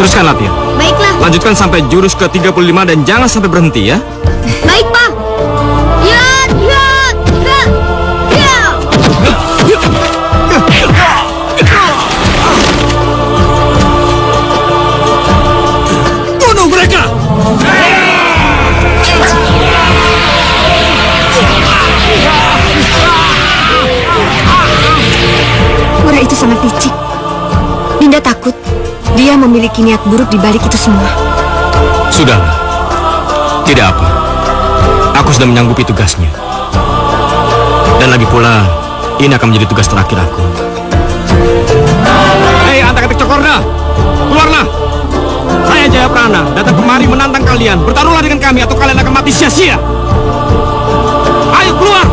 Teruskan latihan. Baiklah. Lanjutkan sampai jurus ke-35 dan jangan sampai berhenti ya. Baik, Pak. Ya, ya, ya, ya. Bunuh mereka! Murah itu sangat licik. Dinda takut dia memiliki niat buruk di balik itu semua. Sudahlah. Tidak apa. Aku sudah menyanggupi tugasnya. Dan lagi pula, ini akan menjadi tugas terakhir aku. Hei, Antaketik Cokorda! Keluarlah! Saya Jayaprana, datang kemari menantang kalian. Bertaruhlah dengan kami atau kalian akan mati sia-sia. Ayo keluar!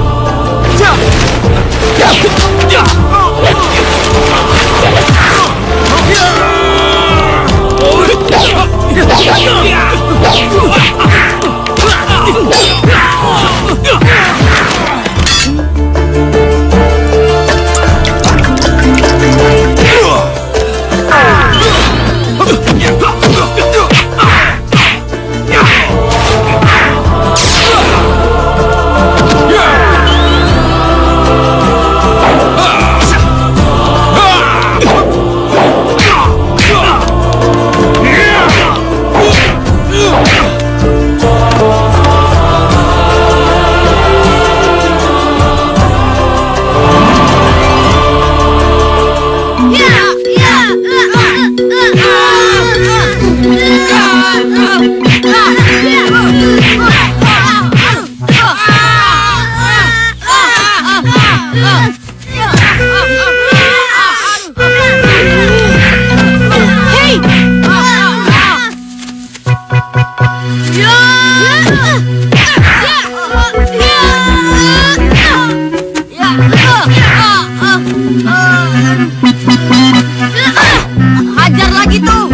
Hajar lagi tuh.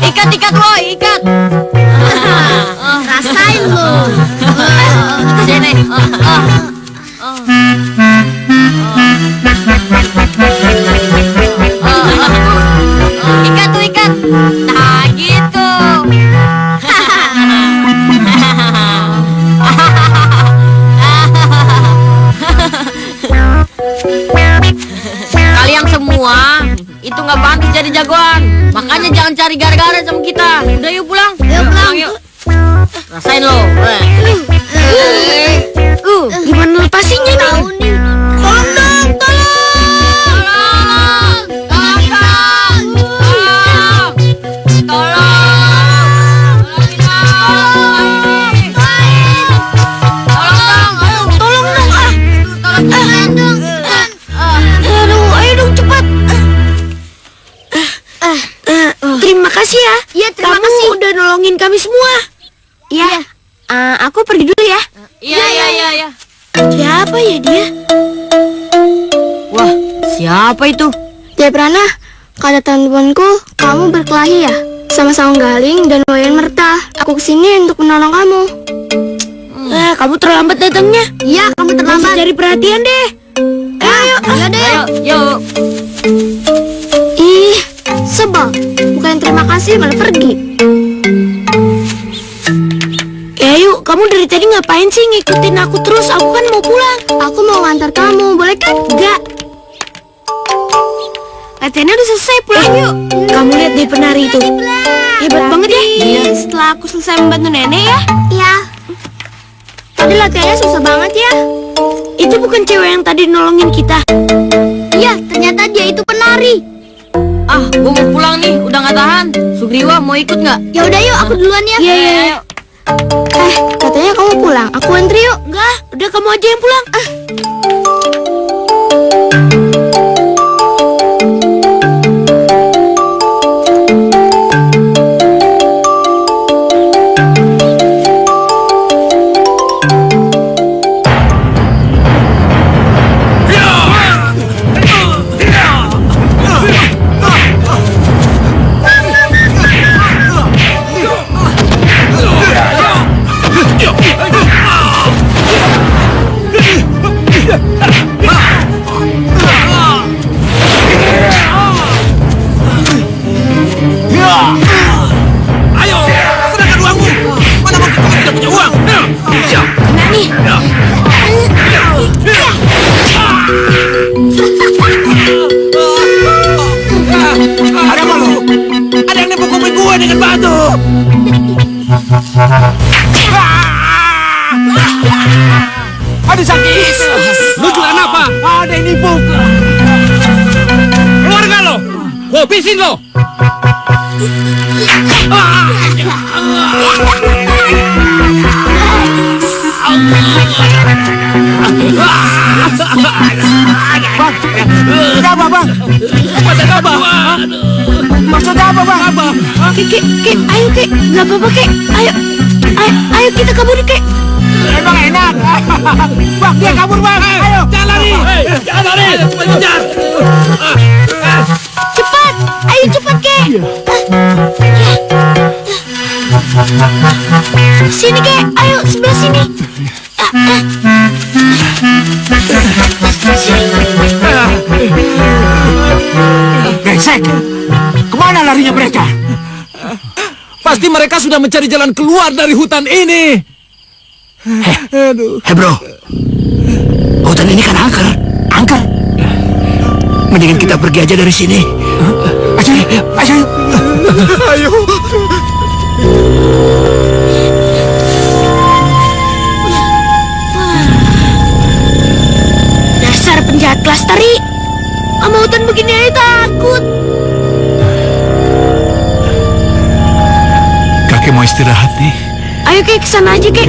Ikat, woi, ikat. Rasain lu. Sini. Ikat tuh, ikat. Nah, gitu. Kalian semua itu nggak pantas jadi jagoan. Makanya jangan cari gara-gara sama kita. Udah yuk pulang. Yuk pulang yuk. Rasain lo. Gimana lepasinnya nih? Tolong dong, tolong. Terima kasih ya. Iya, terima Kamu kasih. udah nolongin kami semua. Ya, aku pergi dulu ya. Iya. Siapa ya dia? Wah, siapa itu? Jayaprana, kata temanku, kamu berkelahi ya? Sama Saung Galing dan Wayan Merta. Aku kesini untuk menolong kamu. Kamu terlambat datangnya. Iya, kamu terlambat. Cari perhatian deh. Ayo. Ayo deh. Yuk. Ih, sebel. Bukan terima kasih malah pergi. Yuk, kamu dari tadi ngapain sih ngikutin aku terus? Aku kan mau pulang. Aku mau ngantar kamu, boleh kan? Enggak. Latihannya udah selesai, pulang yuk. Kamu lihat deh penari itu. Hebat banget ya. Iya. Setelah aku selesai membantu nenek ya. Iya. Tadi latihannya susah banget ya. Itu bukan cewek yang tadi nolongin kita. Iya, ternyata dia itu penari. Gua mau pulang nih, udah nggak tahan. Sugriwa mau ikut nggak? Ya udah yuk, aku duluan ya. Iya. Katanya kamu pulang. Aku antri yuk. Enggak, udah kamu aja yang pulang. Aduh sakit. Lu jualan apa? Ada yang nipu. Keluar nggak lo? Gua habisin lo. Kenapa bang? Maksud apa? Maksudnya apa bang? Kek, ayo kek, nggak apa-apa kek. Ayo kita kabur kek. Emang enak. Bang, dia kabur bang. Ayo. Jangan lari. Jangan lari. Mengejar. Cepat, ayo cepat kek. Sini kek, ayo sebelah sini. Brengsek. Kemana larinya mereka? Pasti mereka sudah mencari jalan keluar dari hutan ini. Hei bro, hutan ini kan angker. Angker. Mendingan kita pergi aja dari sini. Ayo. Ayo. Dasar penjahat kelas tari. Sama hutan begini aja takut. Kakek mau istirahat nih. Ayo kek, kesana aja kek.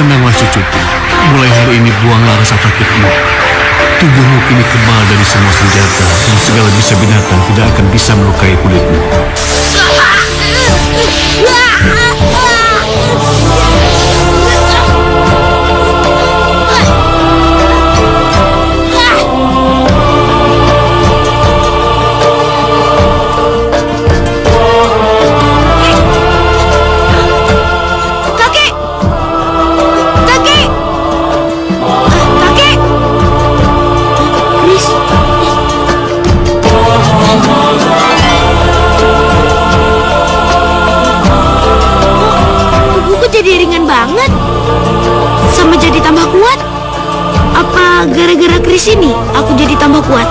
Tenanglah cucu, mulai hari ini buanglah rasa takutmu. Tubuhmu kini kebal dari semua senjata dan segala bisa binatang tidak akan bisa melukai kulitmu. Gara-gara Chris ini, aku jadi tambah kuat.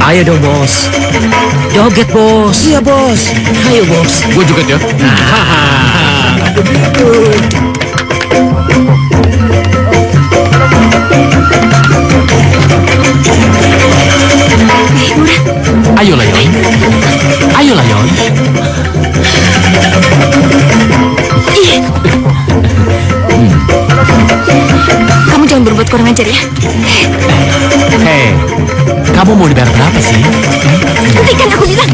Ayo dong bos, joget bos. Iya bos. Ayo bos. Gue joget ya. Ayo Layon. Ayo Layon. Kamu jangan berbuat kurang ajar ya. Hei, kamu mau dibayar berapa sih? Hentikan aku bilang.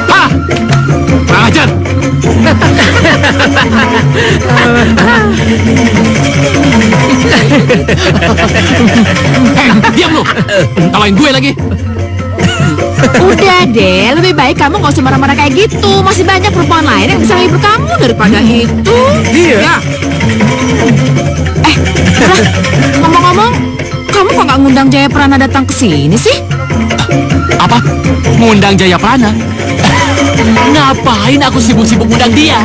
Ah, kurang ajar. Diam lu. Talahin gue lagi. Udah deh, lebih baik kamu gak usah marah-marah kayak gitu. Masih banyak perempuan lain yang bisa menghibur kamu daripada itu. Iya. Ya. Udah, ngomong-ngomong, kamu kok gak ngundang Jaya Prana datang ke sini sih? Apa? Ngundang Jaya Prana? Ngapain aku sibuk-sibuk undang dia?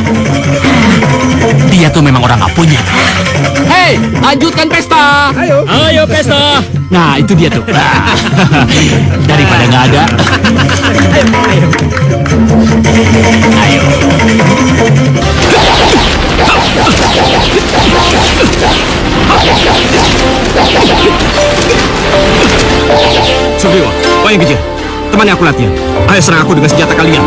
Dia tuh memang orang nggak punya. Hei, lanjutkan pesta. Ayo pesta. Nah, itu dia tuh. Daripada nggak ada. Ayo. Sugriwa, kau yang kejar. Temani aku latihan. Ayo serang aku dengan senjata kalian.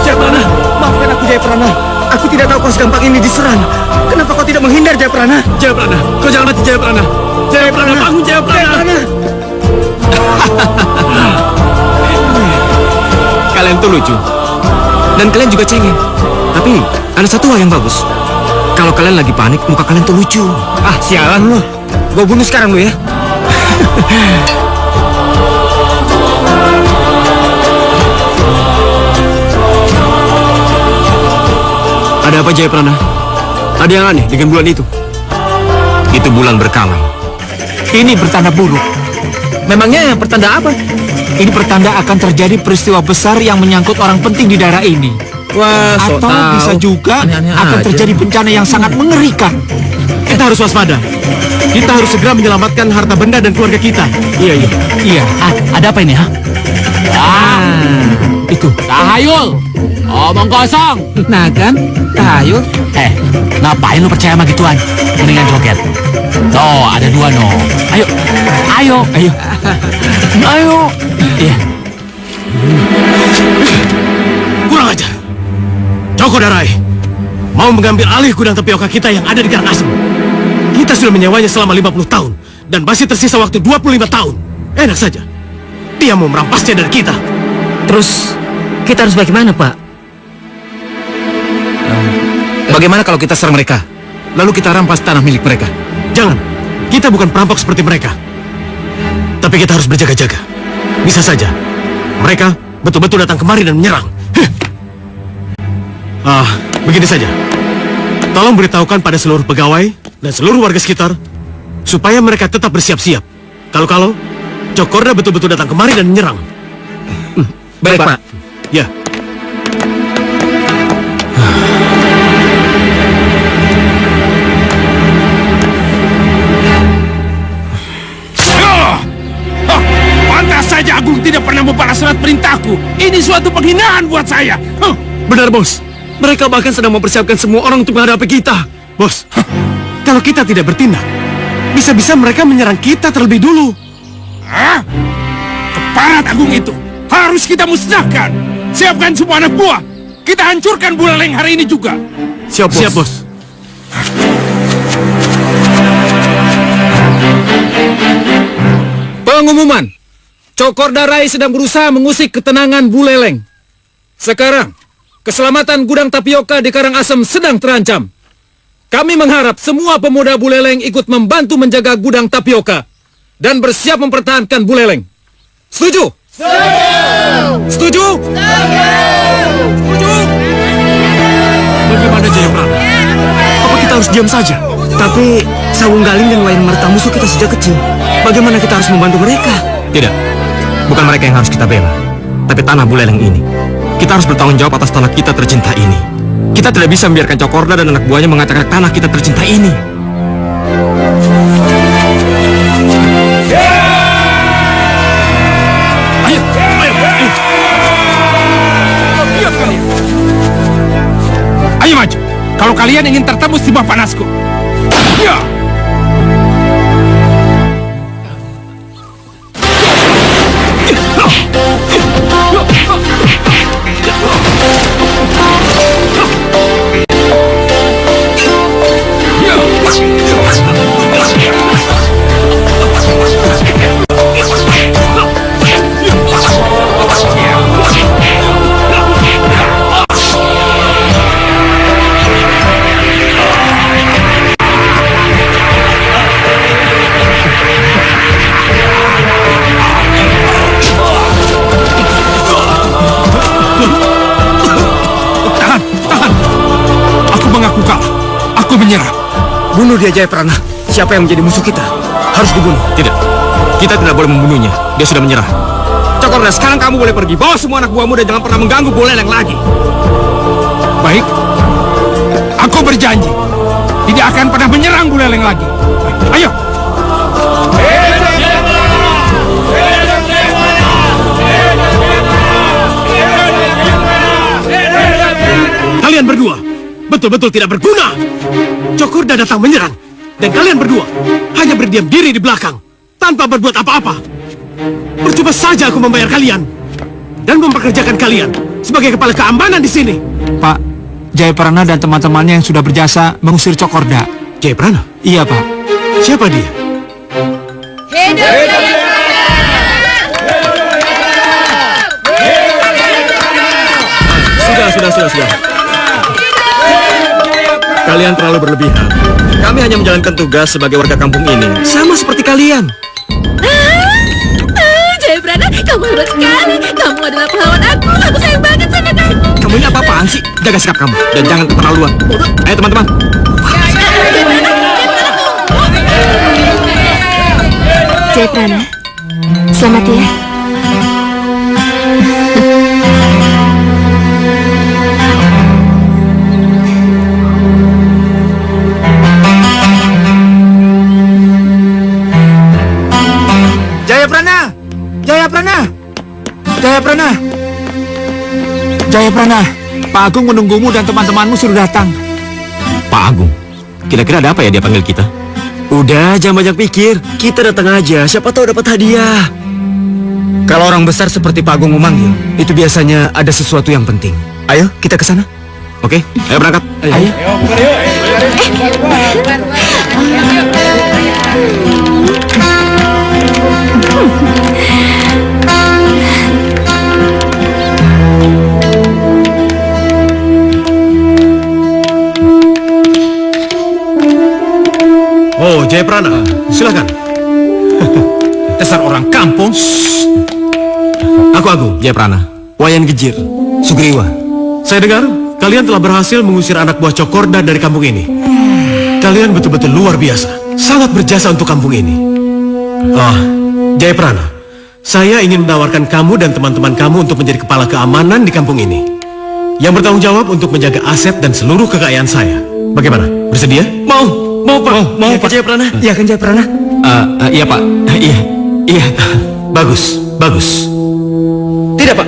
Jayaprana, maafkan aku Jayaprana. Aku tidak tahu kau segampang ini diserang. Kenapa kau tidak menghindar Jayaprana? Jayaprana, kau jangan mati Jayaprana. Jayaprana, bangun Jayaprana. Kalian tuh lucu. Dan kalian juga cengeng. Tapi ada satu hal yang bagus. Kalau kalian lagi panik, muka kalian tuh lucu. Ah, sialan lo. Gua bunuh sekarang lo ya. Ada apa Jayaprana? Ada yang aneh dengan bulan itu? Itu bulan berkalang. Ini bertanda buruk. Memangnya pertanda apa? Ini pertanda akan terjadi peristiwa besar yang menyangkut orang penting di daerah ini. Wah, Atau bisa juga akan terjadi bencana yang sangat mengerikan. Kita harus waspada. Kita harus segera menyelamatkan harta benda dan keluarga kita. Iya. Iya. Ada apa ini, ha? Itu. Tahayul. Omong kosong. Nah kan, Tahayul. Ngapain lu percaya sama gituan? Mendingan joget. Tuh, ada dua no. Ayo. Ayo. Iya. Kurang ajar. Joko Darai mau mengambil alih gudang tapioka kita yang ada di Karangasem. Kita sudah menyewanya selama 50 tahun dan masih tersisa waktu 25 tahun. Enak saja. Dia mau merampasnya dari kita. Terus kita harus bagaimana, Pak? Bagaimana kalau kita serang mereka, lalu kita rampas tanah milik mereka? Jangan. Kita bukan perampok seperti mereka. Tapi kita harus berjaga-jaga. Bisa saja mereka betul-betul datang kemari dan menyerang. Begini saja. Tolong beritahukan pada seluruh pegawai dan seluruh warga sekitar supaya mereka tetap bersiap-siap. Kalau Cokorda betul-betul datang kemari dan menyerang. Baik, Pak. Ya. Pantas saja Agung tidak pernah membalas surat perintahku. Ini suatu penghinaan buat saya. Benar, Bos. Mereka bahkan sedang mempersiapkan semua orang untuk menghadapi kita. Bos, kalau kita tidak bertindak, bisa-bisa mereka menyerang kita terlebih dulu. Keparat Agung itu harus kita musnahkan. Siapkan semua anak buah. Kita hancurkan Buleleng hari ini juga. Siap, Bos. Siap, Bos. Pengumuman. Cokorda Rai sedang berusaha mengusik ketenangan Buleleng. Sekarang, keselamatan gudang tapioka di Karangasem sedang terancam. Kami mengharap semua pemuda Buleleng ikut membantu menjaga gudang tapioka dan bersiap mempertahankan Buleleng. Setuju? Setuju? Setuju? Bagaimana Jayaprana? Apa kita harus diam saja? Tapi Sawung Galing dan Wayan Marta musuh kita sejak kecil. Bagaimana kita harus membantu mereka? Tidak. Bukan mereka yang harus kita bela, tapi tanah Buleleng ini. Kita harus bertanggung jawab atas tanah kita tercinta ini. Kita tidak bisa membiarkan Cokorda dan anak buahnya mengacak tanah kita tercinta ini. Ayo. Diam kalian. Ayo maju. Kalau kalian ingin tertembus di bawah panasku. Ya. Bunuh dia, Jayaprana. Siapa yang menjadi musuh kita harus dibunuh. Tidak. Kita tidak boleh membunuhnya. Dia sudah menyerah. Cokorda, sekarang kamu boleh pergi. Bawa semua anak buahmu dan jangan pernah mengganggu Buleleng lagi. Baik. Aku berjanji tidak akan pernah menyerang Buleleng lagi. Ayo. Kalian berdua betul-betul tidak berguna. Cokorda datang menyerang, dan kalian berdua hanya berdiam diri di belakang tanpa berbuat apa-apa. Percuma saja aku membayar kalian dan mempekerjakan kalian sebagai kepala keamanan di sini. Pak, Jayaprana dan teman-temannya yang sudah berjasa mengusir Cokorda. Jayaprana? Iya, Pak. Siapa dia? Sudah. Kalian terlalu berlebihan. Kami hanya menjalankan tugas sebagai warga kampung ini, sama seperti kalian. Jayaprana, kamu hebat sekali. Kamu adalah pahlawan aku. Aku sayang banget sama kamu. Kamu ini apa-apaan sih? Jaga sikap kamu dan jangan keterlaluan. Ayo teman-teman. Jayaprana, selamat ya. Jayaprana, Pak Agung menunggumu dan teman-temanmu sudah datang. Pak Agung, kira-kira ada apa ya dia panggil kita? Udah, jangan banyak pikir. Kita datang aja, siapa tahu dapat hadiah. Kalau orang besar seperti Pak Agung memanggil, itu biasanya ada sesuatu yang penting. Ayo, kita ke sana. Oke, ayo berangkat. Ayo. Oh, Jayaprana, silakan. Dasar orang kampung. Aku Agung. Jayaprana, Wayan Gejir, Sugriwa. Saya dengar kalian telah berhasil mengusir anak buah Cokorda dari kampung ini. Kalian betul-betul luar biasa. Sangat berjasa untuk kampung ini. Oh, Jayaprana, saya ingin menawarkan kamu dan teman-teman kamu untuk menjadi kepala keamanan di kampung ini, yang bertanggung jawab untuk menjaga aset dan seluruh kekayaan saya. Bagaimana? Bersedia? Mau Pak Jayaprana. Iya kan Jayaprana? Iya Pak. Iya. Bagus. Tidak, Pak.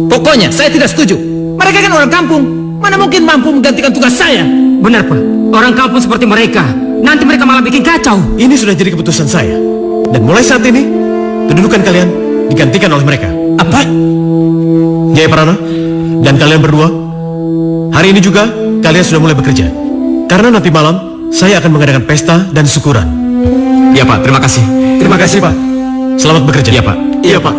Pokoknya saya tidak setuju. Mereka kan orang kampung. Mana mungkin mampu menggantikan tugas saya? Benar, Pak. Orang kampung seperti mereka. Nanti mereka malah bikin kacau. Ini sudah jadi keputusan saya. Dan mulai saat ini, kedudukan kalian digantikan oleh mereka. Apa? Jayaprana dan kalian berdua, hari ini juga kalian sudah mulai bekerja. Karena nanti malam saya akan mengadakan pesta dan syukuran. Iya Pak, terima kasih. Terima kasih Pak. Selamat bekerja. Iya Pak. Iya Pak.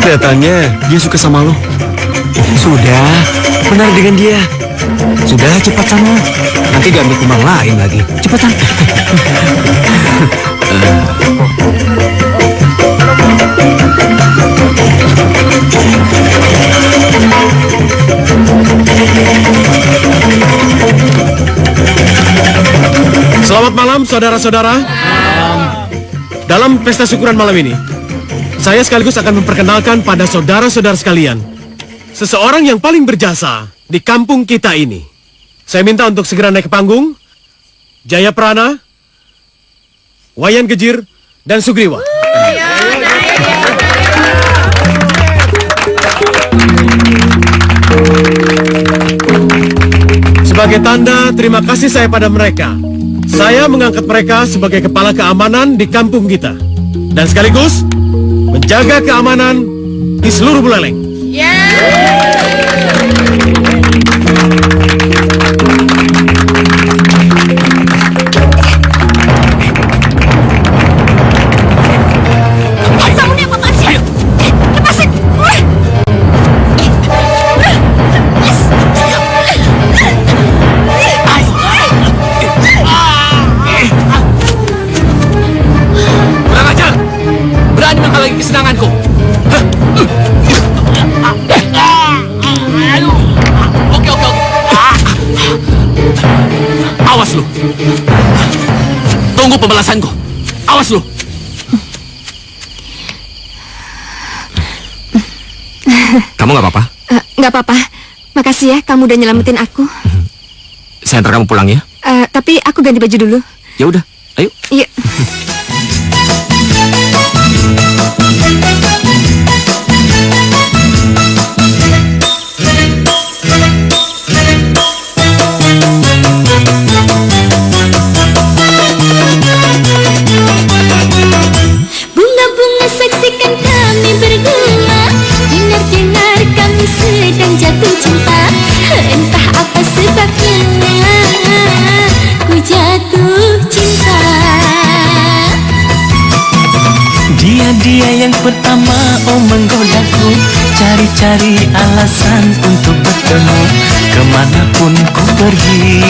Kelihatannya dia suka sama lo. Sudah, benar dengan dia. Sudah, cepat sana. Nanti diambil kumbang lain lagi. Cepetan. Selamat malam saudara-saudara. Dalam pesta syukuran malam ini, saya sekaligus akan memperkenalkan pada saudara-saudara sekalian seseorang yang paling berjasa di kampung kita ini. Saya minta untuk segera naik ke panggung. Jayaprana, Wayan Gejir, dan Sugriwa. Sebagai tanda terima kasih saya pada mereka, saya mengangkat mereka sebagai kepala keamanan di kampung kita. Dan sekaligus menjaga keamanan di seluruh Buleleng. Kamu nih apa sih? Lepasin! Kurang ajar! Berani menghalangi kesenanganku. Oke. Awas lu. Tunggu pembalasanku. Awas lu. Kamu nggak apa-apa? Nggak apa-apa. Makasih ya, kamu udah nyelamatin aku. Saya antar kamu pulang ya. Tapi aku ganti baju dulu. Ya udah, ayo. Iya. Bunga-bunga saksikan kami berdua. Dengar-dengar kami sedang jatuh cinta. Entah apa sebabnya ku jatuh cinta. Dia yang pertama menggodaku, cari-cari alasan untuk bertemu. Kemanapun ku pergi,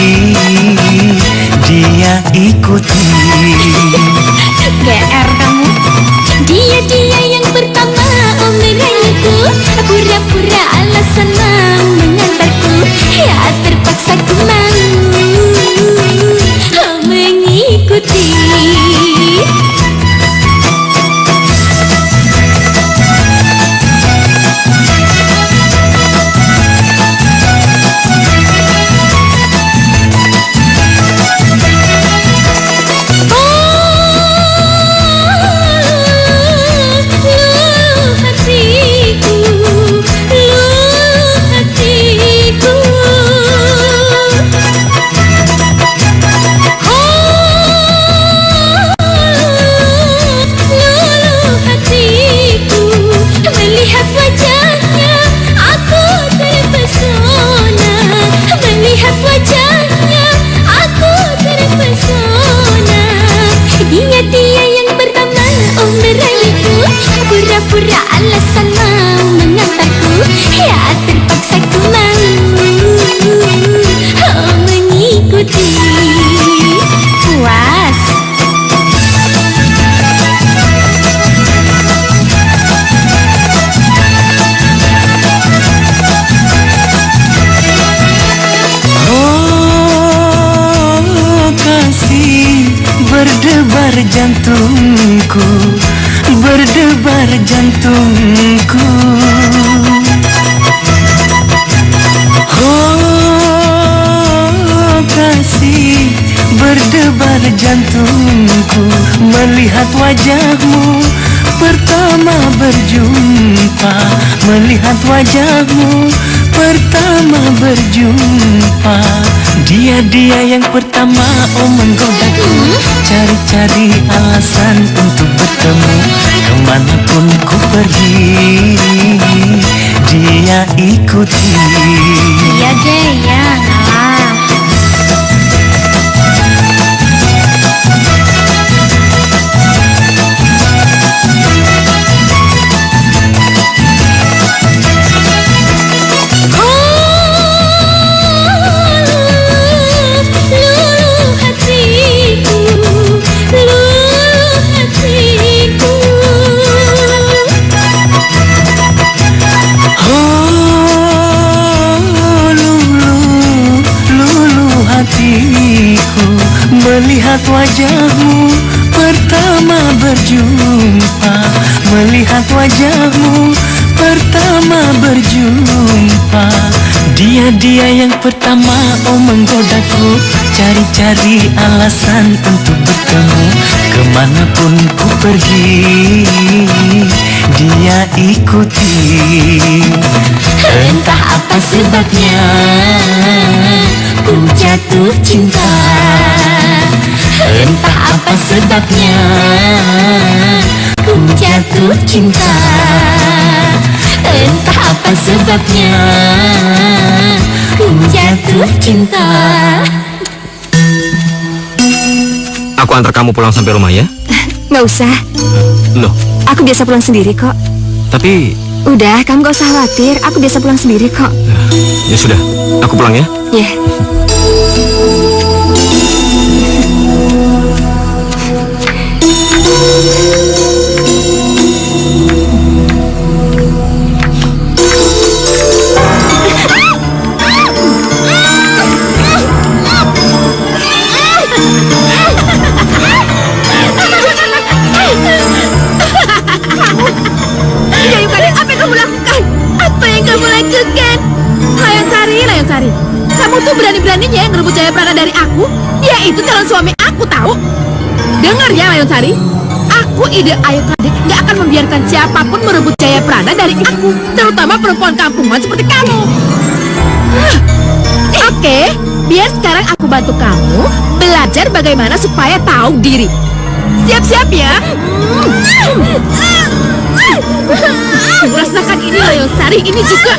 dia ikuti. GR kamu. Dia yang pertama meraihku. Pura-pura alasan mau mengantarku. Ya terpaksa ku mau mengikuti. Pura-pura alasan mau mengantarku. Ya terpaksa ku mau mengikuti. Puas. Oh kasih, berdebar jantungku, berdebar jantungku. Oh kasih, berdebar jantungku, melihat wajahmu pertama berjumpa, melihat wajahmu pertama berjumpa. Dia yang pertama menggodaku, cari-cari alasan untuk bertemu. Kemanapun ku pergi, dia ikuti. Iya deh ya, ngalah. Melihat wajahmu pertama berjumpa, melihat wajahmu pertama berjumpa. Dia yang pertama menggodaku, cari-cari alasan untuk bertemu. Kemanapun ku pergi, dia ikuti. Entah apa sebabnya ku jatuh cinta. Entah apa sebabnya ku jatuh jatuh cinta. Entah apa sebabnya ku jatuh cinta. Aku antar kamu pulang sampai rumah ya. Nggak usah. Loh, Aku biasa pulang sendiri kok. tapi Udah, kamu gak usah khawatir. Aku biasa pulang sendiri kok. ya sudah, aku pulang ya. Ya. Yayu Kadek, apa yang kamu lakukan? Apa yang kamu lakukan? Layon Sari, kamu tuh berani-beraninya ngerebut Jayaprana dari aku. Dia itu calon suami aku, tahu? Dengar ya Layon Sari, aku ide Ayu Kadek nggak akan membiarkan siapapun merebut Jayaprana dari aku, terutama perempuan kampungan seperti kamu. Oke, biar sekarang aku bantu kamu belajar bagaimana supaya tahu diri. Siap-siap ya. Rasakan ini Layon Sari, ini juga.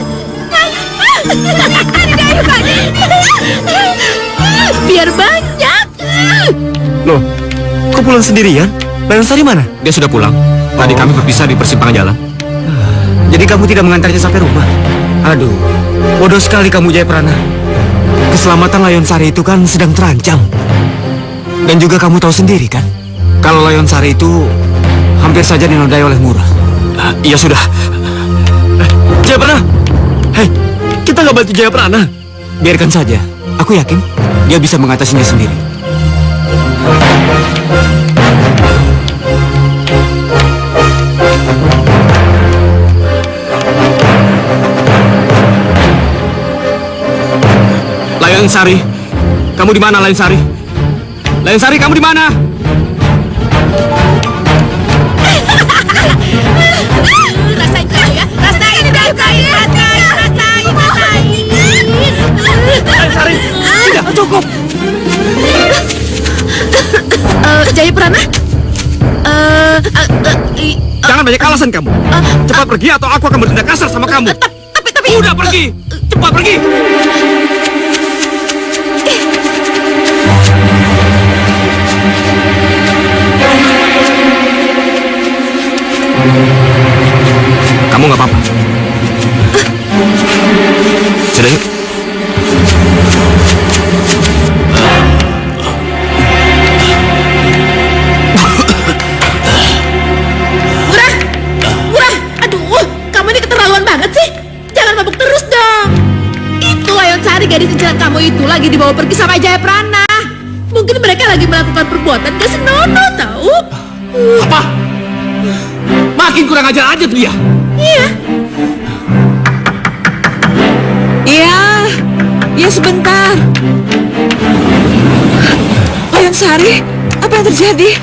Biar banyak. Loh, kok pulang sendirian? Layon Sari mana? Dia sudah pulang. Tadi kami berpisah di persimpangan jalan. Jadi kamu tidak mengantarnya sampai rumah? Aduh, bodoh sekali kamu Jayaprana. Keselamatan Layon Sari itu kan sedang terancam. Dan juga kamu tahu sendiri kan, kalau Layon Sari itu hampir saja dinodai oleh Murah. Ya sudah. Jayaprana, hei, kita nggak bantu Jayaprana. Biarkan saja. Aku yakin dia bisa mengatasinya sendiri. Layon Sari, kamu di mana Layon Sari? Layon Sari, kamu di mana? Rasain kau ya, rasain Layon Sari, rasain. Layon Sari, tidak cukup. Jayaprana, Jangan banyak alasan kamu. Cepat pergi atau aku akan bertindak kasar sama kamu. tapi Udah pergi, cepat pergi. Kamu nggak apa-apa. Sudah yuk. Murah, aduh, kamu ini keterlaluan banget sih. Jangan mabuk terus dong. Itu Layon Sari, gadis kecilan kamu itu lagi dibawa pergi sama Jayaprana. Mungkin mereka lagi melakukan perbuatan gak senonoh, tahu? Apa? Makin kurang ajar aja tuh dia. Iya. Ya sebentar. Layon Sari, apa yang terjadi?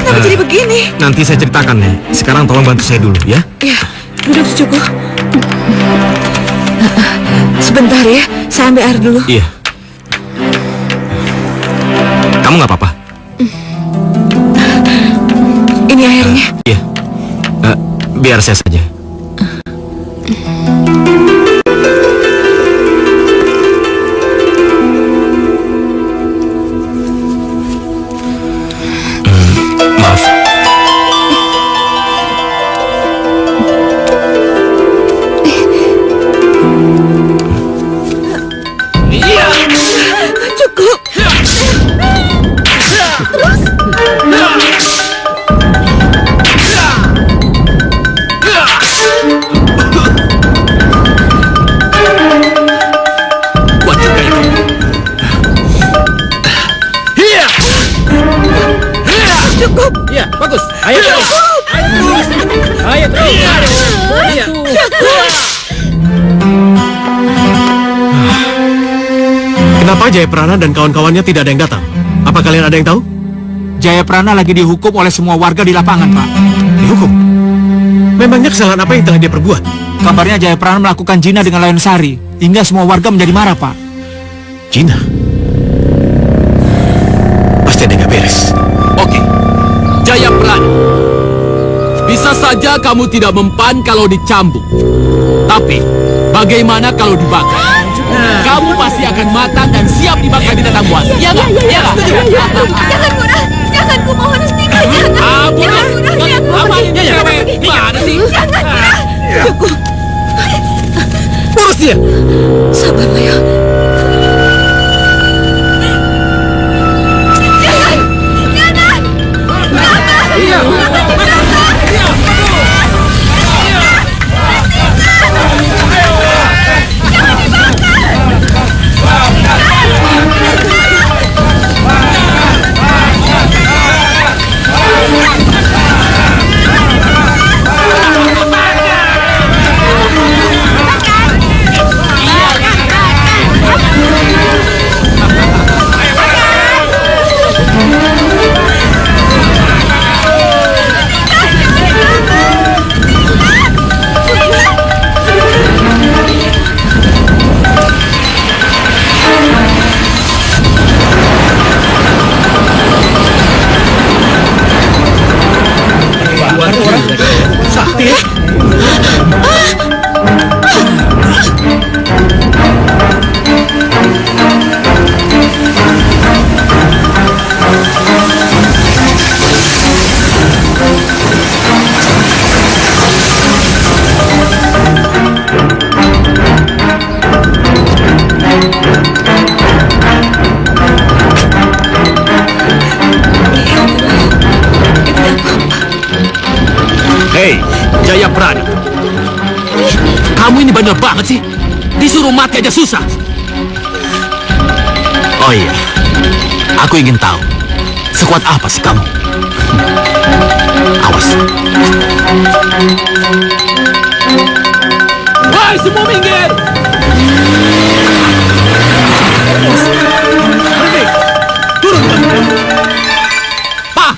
Kenapa jadi begini? Nanti saya ceritakan nih. Sekarang tolong bantu saya dulu ya. Ya, duduk cukup. Sebentar ya, saya ambil air dulu. Iya. Kamu nggak apa-apa? Ini airnya. Iya. Biar saya saja. Maaf. Cukup. Buat juga ya. Cukup. Iya, bagus. Ayo terus. Ayo terus. Iya. Kenapa Jayaprana dan kawan-kawannya tidak ada yang datang? Apa kalian ada yang tahu? Jayaprana lagi dihukum oleh semua warga di lapangan, Pak. Dihukum? Memangnya kesalahan apa yang telah dia perbuat? Kabarnya Jayaprana melakukan zina dengan Layon Sari, hingga semua warga menjadi marah, Pak. Cina? Pasti ada yang gak beres. Oke, Jayaprana. Bisa saja saja kamu tidak mempan kalau dicambuk. Tapi, bagaimana kalau dibakar? Kamu pasti akan matang dan siap dimakan binatang buas. Iya nggak? Iya nggak? Jangan, Murah. Jangan, ku mohon istriku. Jangan. Jangan, Murah. Apa ini cewek? Gimana sih? Jangan, Murah. Cukup. Urus dia. Sabarlah ya. Jangan. Jangan. Iya. Hei, Jayaprana. Kamu ini bandel banget sih. Disuruh mati aja susah. Oh iya, aku ingin tahu sekuat apa sih kamu? Awas. Woi, semua minggir! Berhenti! Turun! Pak,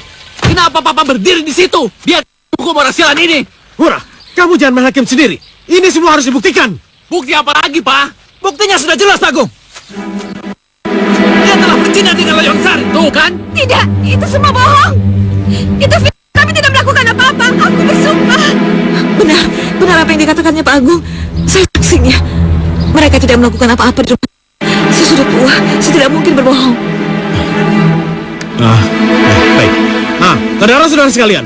kenapa Papa berdiri di situ? Biar hukum orang sialan ini. Murah, kamu jangan main hakim sendiri. Ini semua harus dibuktikan. Bukti apa lagi, Pak? Buktinya sudah jelas, Agung. Dia telah berzina dengan Layong Sari. Tuh kan? Tidak, itu semua bohong. Itu fitnah. Kami tidak melakukan apa-apa. Aku bersumpah. Benar apa yang dikatakannya Pak Agung. Saya saksinya. Mereka tidak melakukan apa-apa di rumah. Saya sudah tua, saya tidak mungkin berbohong. Baik. Nah, saudara-saudara sekalian,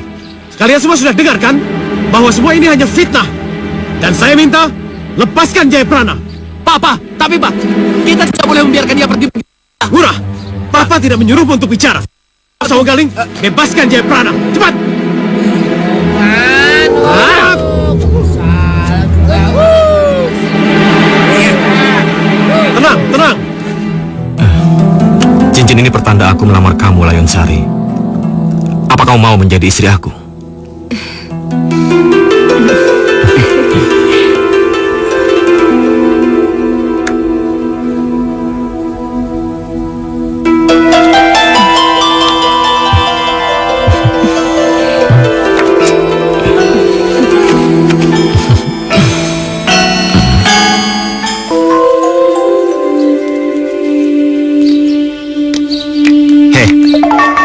kalian semua sudah dengar kan bahwa semua ini hanya fitnah. Dan saya minta lepaskan Jayaprana. Papa, tapi Pak, kita tidak boleh membiarkan dia pergi. Murah, Papa tidak menyuruhmu untuk bicara. Sawanggaling, bebaskan Jayaprana. Cepat. Tenang. Cincin ini pertanda aku melamar kamu, Layong Sari. Apa kamu mau menjadi istri aku?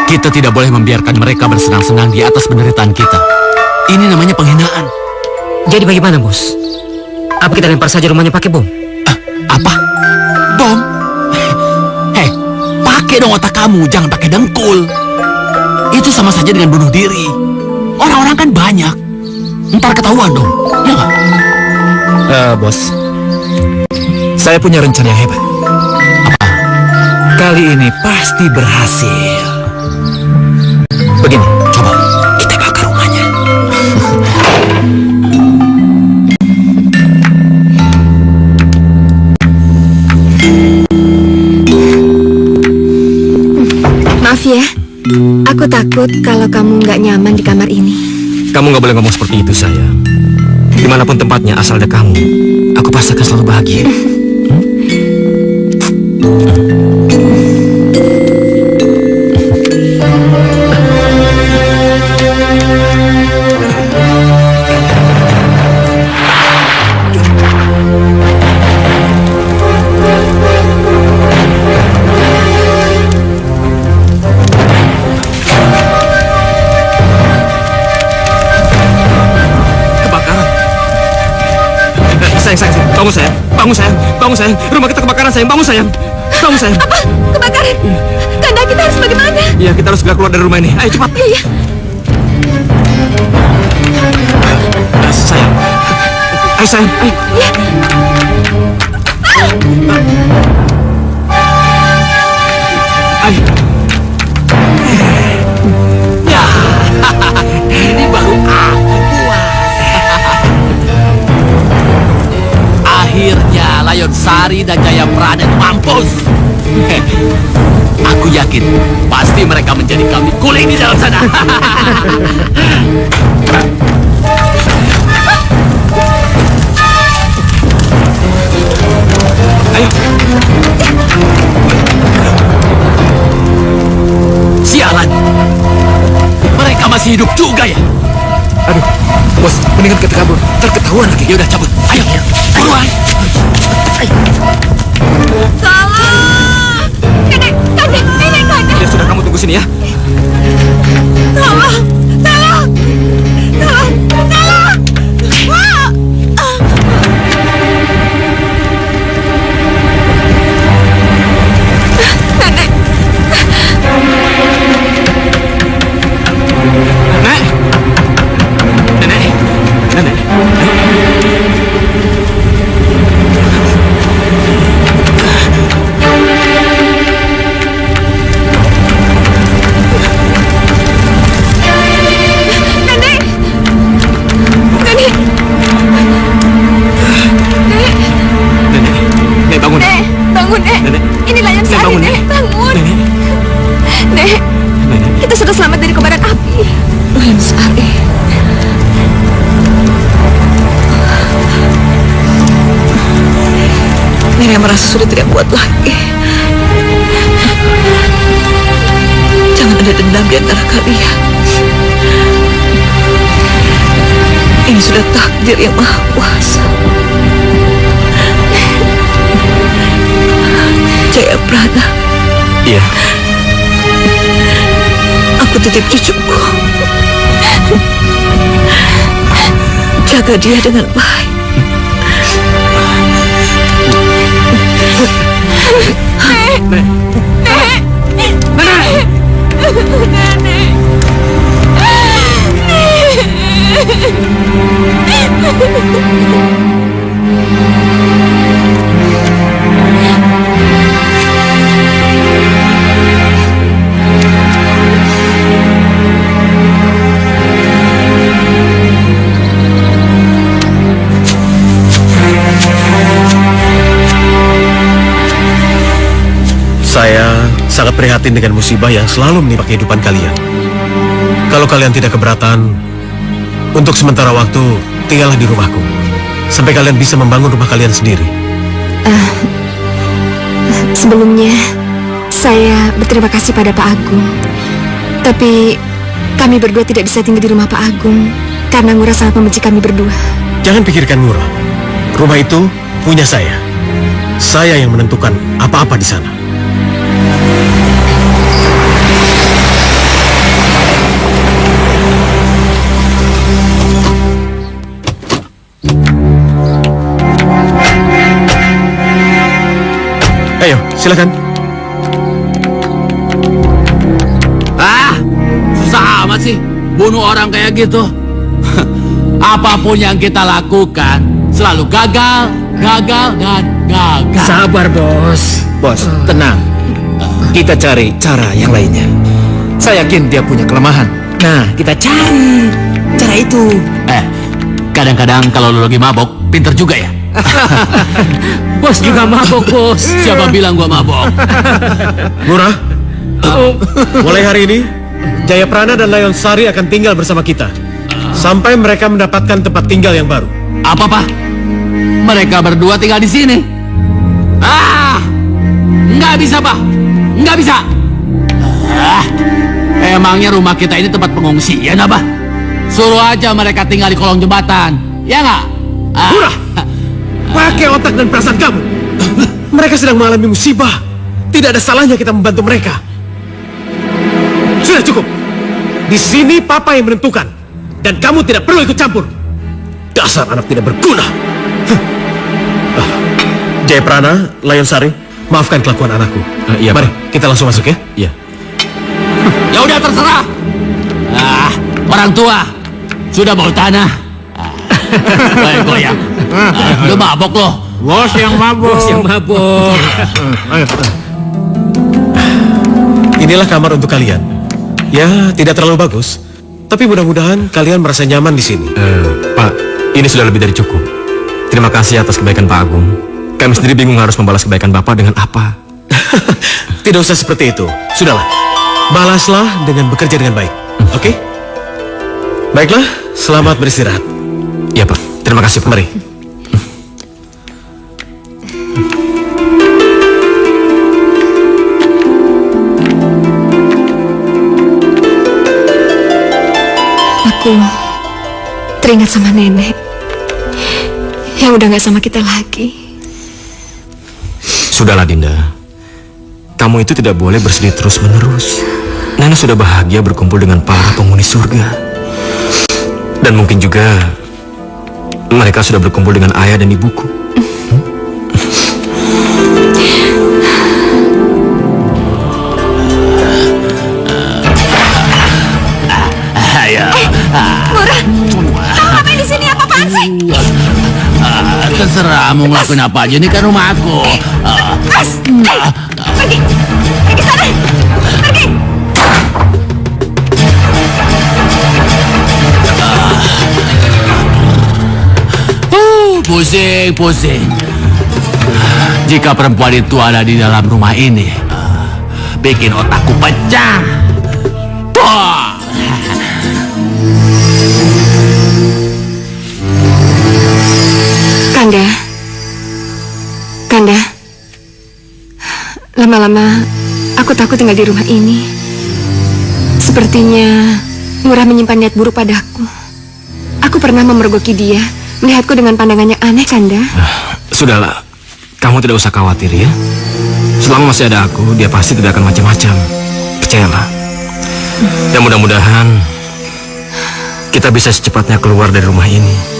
Kita tidak boleh membiarkan mereka bersenang-senang di atas penderitaan kita. Ini namanya penghinaan. Jadi bagaimana, Bos? Apa kita lempar saja rumahnya pakai bom? Apa? Bom? Hei, pakai dong otak kamu, jangan pakai dengkul. Itu sama saja dengan bunuh diri. Orang-orang kan banyak. Ntar ketahuan dong, ya nggak? Bos, saya punya rencana yang hebat. Apa? Kali ini pasti berhasil. Begini, coba kita bakar rumahnya. Maaf ya, aku takut kalau kamu nggak nyaman di kamar ini. Kamu nggak boleh ngomong seperti itu, sayang. Dimanapun tempatnya, asal ada kamu, aku pasti akan selalu bahagia. Bangun sayang, bangun sayang. Rumah kita kebakaran sayang, bangun sayang. Bangun sayang. Apa? Kebakaran? Kanda, kita harus bagaimana? Iya, kita harus segera keluar dari rumah ini. Ayo cepat. Iya. Sayang. Ayo sayang, ayo. Iya. Ayo. Ya, ini baru aku puas. Akhirnya Layon Sari dan Jaya Prana mampus. Aku yakin pasti mereka menjadi kambing guling di dalam sana. Ayo. Sialan, mereka masih hidup juga ya? Aduh, bos, mendingan kita kabur. Terketahuan lagi. Ya udah cabut, ayo, buruan. Tolong! Nenek, Kanda. Ya sudah, kamu tunggu sini ya. Tolong! Tolong! Tolong! Tolong! Wah! Nenek! Nenek. Nenek. Nenek! Nenek! Nenek, bangun. Nek, bangun, Nek. Nenek. Ini Layon Sari, bangun, Nek. Nek. Bangun. Nenek. Nek, Nenek. kita sudah selamat dari kobaran api. Layon Sari. Nenek merasa sudah tidak kuat lagi. Jangan ada dendam di antara kalian. Ini sudah takdir yang maha kuasa. Jaya Prana, Iya. aku titip cucuku. Jaga dia dengan baik. Saya sangat prihatin dengan musibah yang selalu menimpa kehidupan kalian. Kalau kalian tidak keberatan, untuk sementara waktu tinggallah di rumahku sampai kalian bisa membangun rumah kalian sendiri. Sebelumnya, saya berterima kasih pada Pak Agung. Tapi kami berdua tidak bisa tinggal di rumah Pak Agung karena Ngurah sangat membenci kami berdua. Jangan pikirkan Ngurah. Rumah itu punya saya. Saya yang menentukan apa-apa di sana. Ayo, silakan. Susah amat sih bunuh orang kayak gitu. Apapun yang kita lakukan selalu gagal, gagal, dan gagal. Sabar, bos. Bos, tenang. Kita cari cara yang lainnya. Saya yakin dia punya kelemahan. Nah, kita cari cara itu. Kadang-kadang kalau lu lagi mabok, pinter juga ya. Bos juga mabok, bos. Siapa bilang gua mabok? Ngurah, mulai hari ini Jaya Prana dan Layon Sari akan tinggal bersama kita sampai mereka mendapatkan tempat tinggal yang baru. Apa, Pak? Mereka berdua tinggal di sini. Nggak bisa, Pak. Nggak bisa. Emangnya rumah kita ini tempat pengungsian apa? Suruh aja mereka tinggal di kolong jembatan. Ya nggak? Ngurah, pakai otak dan perasaan kamu. Mereka sedang mengalami musibah. Tidak ada salahnya kita membantu mereka. Sudah cukup. Di sini Papa yang menentukan. Dan kamu tidak perlu ikut campur. Dasar anak tidak berguna. Jayaprana, Layon Sari, maafkan kelakuan anakku. Iya, Mari, Pak. kita langsung masuk ya. Iya. Ya udah terserah. Orang tua sudah bau tanah. Goyang. Udah mabok loh. Bos yang mabuk. Inilah kamar untuk kalian. Ya, tidak terlalu bagus, tapi mudah-mudahan kalian merasa nyaman di sini. Pak, ini sudah lebih dari cukup. Terima kasih atas kebaikan Pak Agung. Kami sendiri bingung harus membalas kebaikan Bapak dengan apa. Tidak usah seperti itu. Sudahlah, balaslah dengan bekerja dengan baik. Oke? Baiklah, selamat beristirahat. Iya Pak, terima kasih Pak. Mari. Aku teringat sama nenek yang udah gak sama kita lagi. Sudahlah Dinda, kamu itu tidak boleh bersedih terus-menerus. Nenek sudah bahagia berkumpul dengan para penghuni surga. Dan mungkin juga mereka sudah berkumpul dengan ayah dan ibuku. Murah, kamu ngapain di sini? Apa-apaan sih? Terserah mau ngelakuin apa aja, ini kan rumah aku. Pergi sana, pergi. Pusing. Jika perempuan itu ada di dalam rumah ini, bikin otakku pecah. Wah. Kanda, lama-lama aku takut tinggal di rumah ini. Sepertinya Murah menyimpan niat buruk padaku. Aku pernah memergoki dia, melihatku dengan pandangan yang aneh, Kanda. Sudahlah, kamu tidak usah khawatir ya. Selama masih ada aku, dia pasti tidak akan macam-macam. Percayalah. Dan mudah-mudahan kita bisa secepatnya keluar dari rumah ini.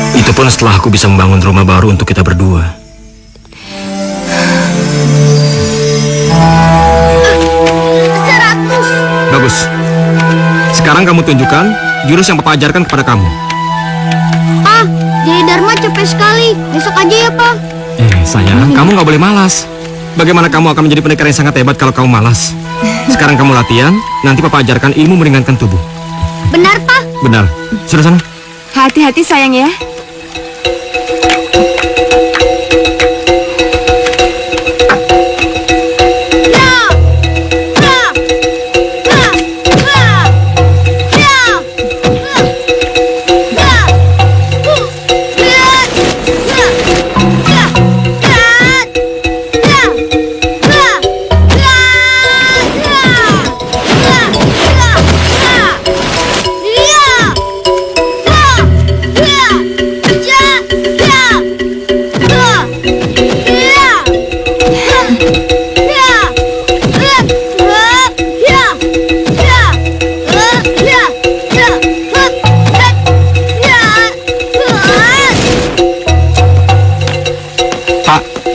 Itu pun setelah aku bisa membangun rumah baru untuk kita berdua. Bagus. Sekarang kamu tunjukkan jurus yang Papa ajarkan kepada kamu. Pak, jadi Dharma capek sekali. Besok aja ya, Pak. Sayang, kamu nggak boleh malas. Bagaimana kamu akan menjadi pendekar yang sangat hebat kalau kamu malas? Sekarang kamu latihan, nanti Papa ajarkan ilmu meringankan tubuh. Benar, Pak. Benar. Sudah sana. Hati-hati sayang ya.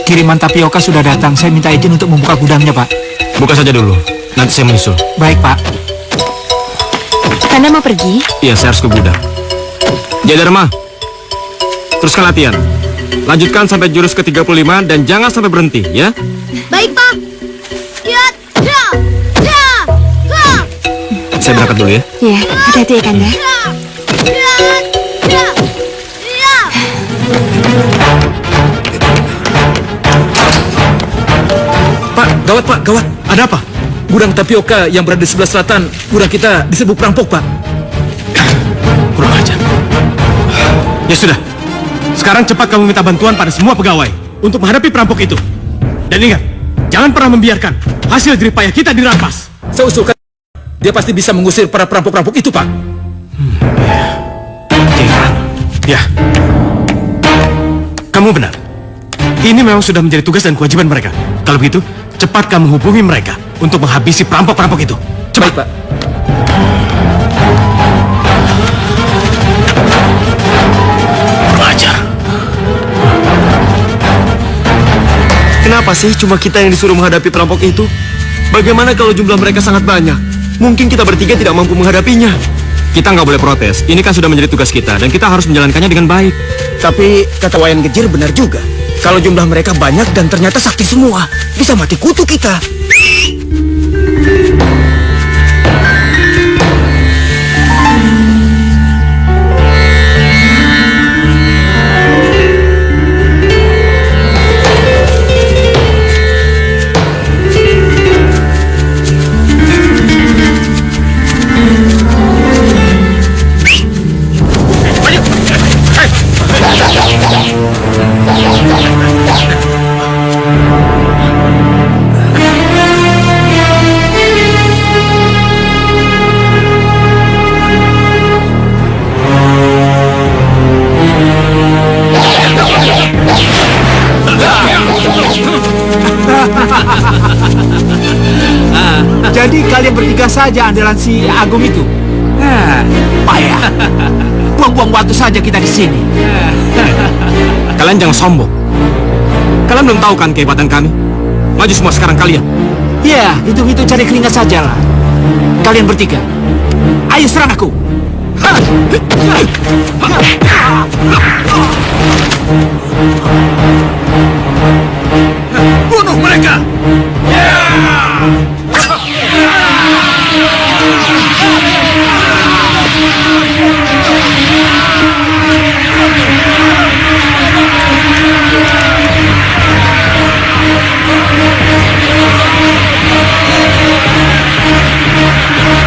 Kiriman tapioka sudah datang. Saya minta izin untuk membuka gudangnya, Pak. Buka saja dulu. Nanti saya menyusul. Baik, Pak. Kanda mau pergi? Iya, saya harus ke gudang. Jayadharma, teruskan latihan. Lanjutkan sampai jurus ke-35 dan jangan sampai berhenti, ya? Baik, Pak. Saya berangkat dulu ya. Iya, hati-hati ya, Kanda. Pak, gawat. Ada apa? Gudang tapioka yang berada di sebelah selatan gudang kita diserbu perampok, Pak. Kurang ajar. Ya sudah. Sekarang cepat kamu minta bantuan pada semua pegawai untuk menghadapi perampok itu. Dan ingat, jangan pernah membiarkan hasil jerih payah kita dirampas. Saya usulkan dia pasti bisa mengusir para perampok-perampok itu, Pak. Ya. Kamu benar. Ini memang sudah menjadi tugas dan kewajiban mereka. Kalau begitu, cepat kamu hubungi mereka untuk menghabisi perampok-perampok itu. Cepat, Pak. Kurang ajar. Kenapa sih cuma kita yang disuruh menghadapi perampok itu? Bagaimana kalau jumlah mereka sangat banyak? Mungkin kita bertiga tidak mampu menghadapinya. Kita nggak boleh protes. Ini kan sudah menjadi tugas kita dan kita harus menjalankannya dengan baik. Tapi kata Wayan Gejir benar juga. Kalau jumlah mereka banyak dan ternyata sakti semua, bisa mati kutu kita. Jadi kalian bertiga saja andalan si Agung itu? Payah. Buang-buang waktu saja kita di sini. Kalian jangan sombong. Kalian belum tahu kan kehebatan kami? Maju semua sekarang kalian. Ya, hitung-hitung cari keringat saja lah. Kalian bertiga, ayo serang aku. Bunuh mereka!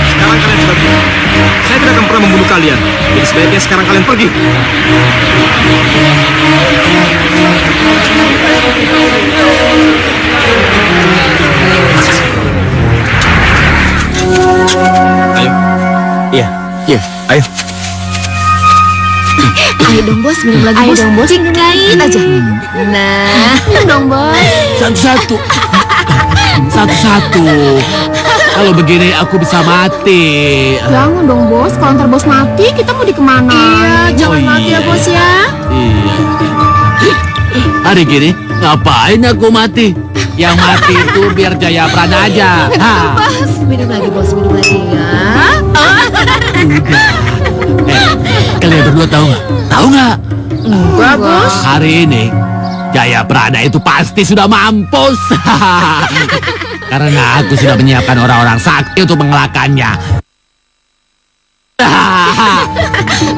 Sekarang kalian sudah pergi. Saya tidak akan pernah membunuh kalian. Jadi sebaiknya sekarang kalian pergi. Ayo. Iya, ayo. Ayo dong bos, minum lagi bos. Ayo dong bos, minum lagi aja. Nah, minum dong bos. Satu-satu. Satu-satu. Kalau begini aku bisa mati. Jangan dong bos, kalau ntar bos mati kita mau di kemana? Iya, jangan mati ya bos ya. Iya. Hari gini ngapain aku mati? Yang mati itu biar Jaya Prana aja. Bos, minum lagi bos, minum lagi ya. Kalian berdua tahu nggak? Tahu nggak? Enggak bos. Hari ini Jaya Prana itu pasti sudah mampus. Karena aku sudah menyiapkan orang-orang sakti untuk mengelakkannya.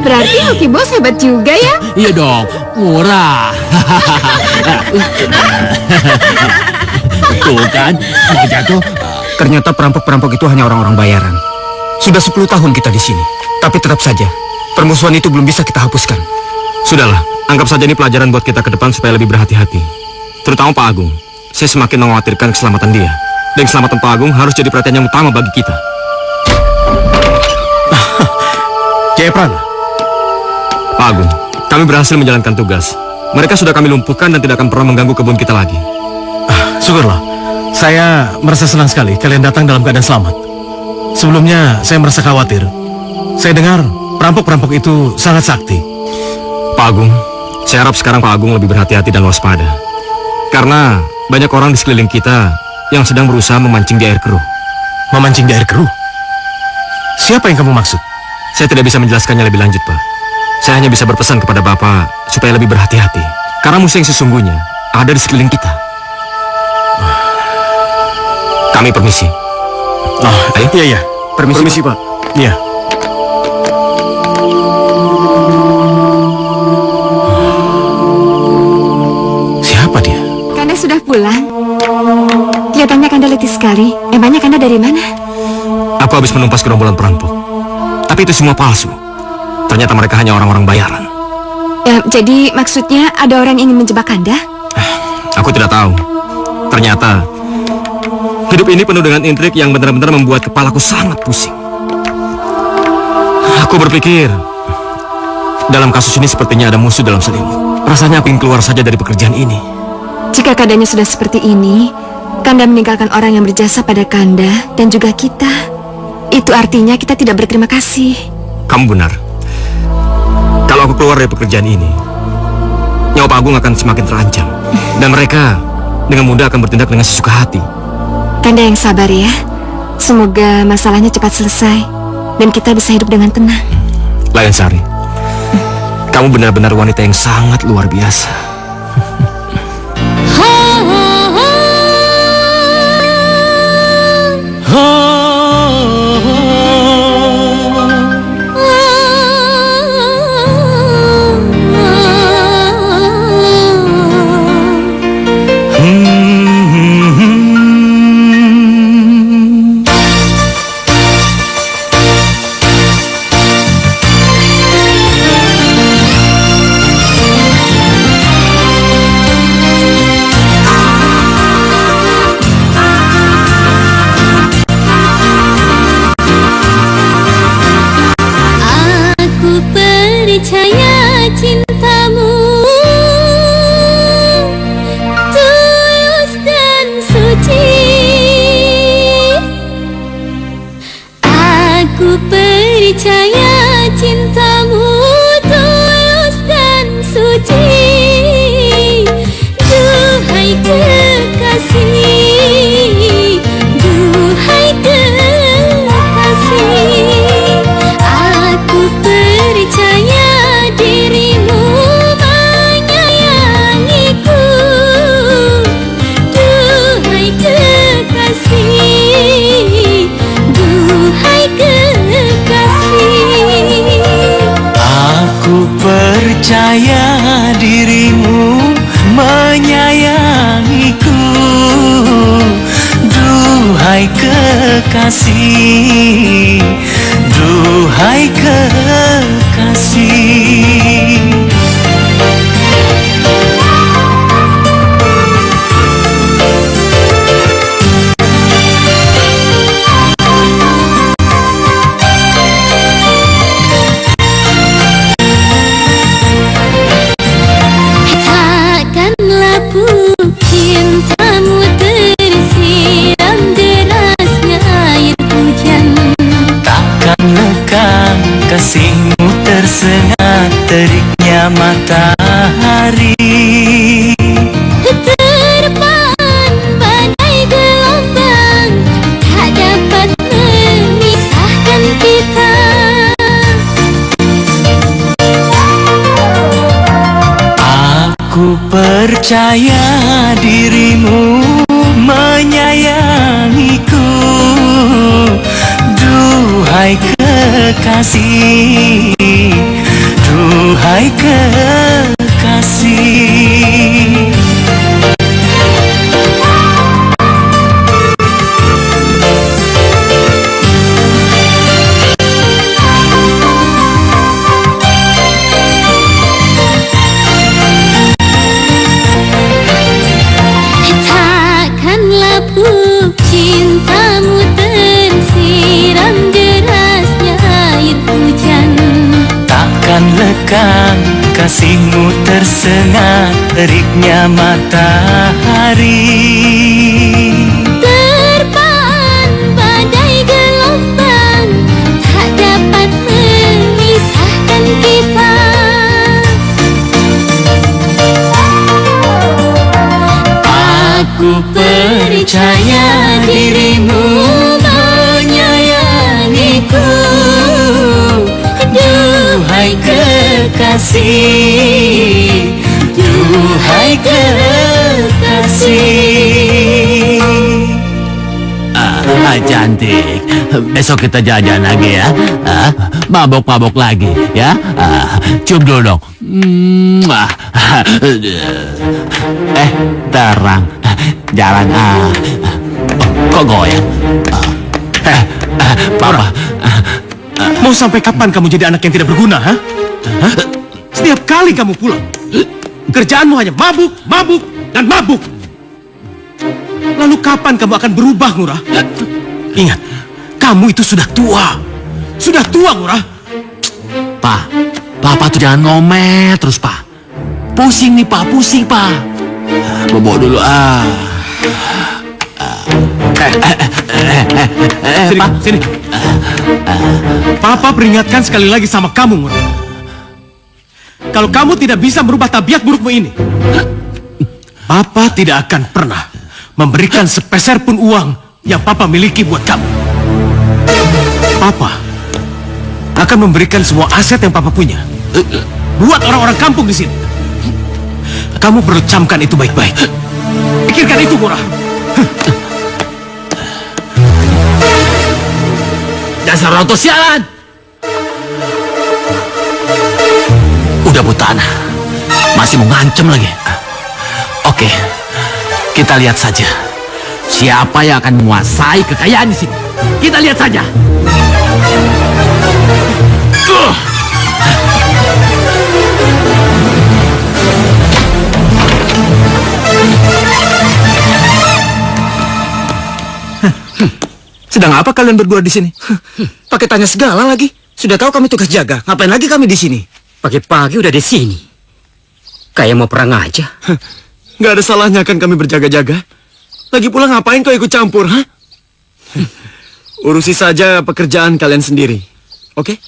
Berarti hoki bos hebat juga ya? Iya dong, murah. Tuh kan, mau jatuh. Ternyata perampok-perampok itu hanya orang-orang bayaran. Sudah 10 tahun kita di sini, tapi tetap saja permusuhan itu belum bisa kita hapuskan. Sudahlah, anggap saja ini pelajaran buat kita ke depan supaya lebih berhati-hati. Terutama Pak Agung. Saya semakin mengkhawatirkan keselamatan dia. Dan keselamatan Pak Agung harus jadi perhatian yang utama bagi kita. Jaya Prana. Pak Agung, kami berhasil menjalankan tugas. Mereka sudah kami lumpuhkan dan tidak akan pernah mengganggu kebun kita lagi. Syukurlah. Saya merasa senang sekali kalian datang dalam keadaan selamat. Sebelumnya saya merasa khawatir. Saya dengar perampok-perampok itu sangat sakti. Pak Agung, saya harap sekarang Pak Agung lebih berhati-hati dan waspada. Karena banyak orang di sekeliling kita yang sedang berusaha memancing di air keruh. Memancing di air keruh? Siapa yang kamu maksud? Saya tidak bisa menjelaskannya lebih lanjut, Pak. Saya hanya bisa berpesan kepada Bapak supaya lebih berhati-hati. Karena musuh yang sesungguhnya ada di sekeliling kita. Kami permisi. Ayo. Iya. Permisi, Pak. Iya. Siapa dia? Kanda sudah pulang. Kelihatannya Kanda letih sekali. Emangnya Kanda dari mana? Aku habis menumpas gerombolan perampok. Tapi itu semua palsu. Ternyata mereka hanya orang-orang bayaran. Ya, jadi maksudnya ada orang yang ingin menjebak Kanda? Aku tidak tahu. Ternyata hidup ini penuh dengan intrik yang benar-benar membuat kepalaku sangat pusing. Aku berpikir dalam kasus ini sepertinya ada musuh dalam selimut. Rasanya aku ingin keluar saja dari pekerjaan ini. Jika keadaannya sudah seperti ini, Kanda meninggalkan orang yang berjasa pada Kanda dan juga kita. Itu artinya kita tidak berterima kasih. Kamu benar. Kalau aku keluar dari pekerjaan ini, nyawa Pak Agung akan semakin terancam. Dan mereka dengan mudah akan bertindak dengan sesuka hati. Kanda yang sabar ya. Semoga masalahnya cepat selesai dan kita bisa hidup dengan tenang. Layang Sari, kamu benar-benar wanita yang sangat luar biasa. Percaya dirimu menyayangiku, duhai kekasih, duhai kekasih. Kasihmu tersengat teriknya matahari, Terpaan badai gelombang tak dapat memisahkan kita. Aku percaya dirimu menyayangiku, duhai kekasih, duhai kekasih. Takkanlah pupuk cintamu tersiram derasnya air hujan. Takkan lekang kasihmu tersengat teriknya matahari. Terpaan badai gelombang tak dapat memisahkan kita. Aku percaya dirimu menyayangiku, duhai kekasih, duhai kekasih. Cantik. Besok kita jajan lagi ya. Mabok-mabok lagi ya. Cium dulu dong. Terang. Jalan. Kok goyang? Papa. Mau sampai kapan kamu jadi anak yang tidak berguna, ha? Setiap kali kamu pulang, kerjaanmu hanya mabuk, mabuk, dan mabuk. Lalu kapan kamu akan berubah, Ngurah? Ingat, kamu itu sudah tua. Sudah tua, Ngurah. Papa tuh jangan ngomel terus, Pak. Pusing nih, Pak. Pusing, Pak. Bobo dulu, Sini, Pak. sini. Papa peringatkan sekali lagi sama kamu, Ngurah. Kalau kamu tidak bisa merubah tabiat burukmu ini, Papa tidak akan pernah memberikan sepeser pun uang yang Papa miliki buat kamu. Papa akan memberikan semua aset yang Papa punya buat orang-orang kampung di sini. Kamu perlu camkan itu baik-baik. Pikirkan itu, Murah. Dasar orang tua sialan. Udah butana, masih mau ngancem lagi. Oke, kita lihat saja siapa yang akan menguasai kekayaan di sini. Kita lihat saja. Sedang apa kalian berdua di sini? Pakai tanya segala lagi. Sudah tahu kami tugas jaga. Ngapain lagi kami di sini? Pagi-pagi udah di sini. Kayak mau perang aja. Nggak ada salahnya kan kami berjaga-jaga. Lagi pula ngapain kau ikut campur, ha? Urusi saja pekerjaan kalian sendiri. Oke?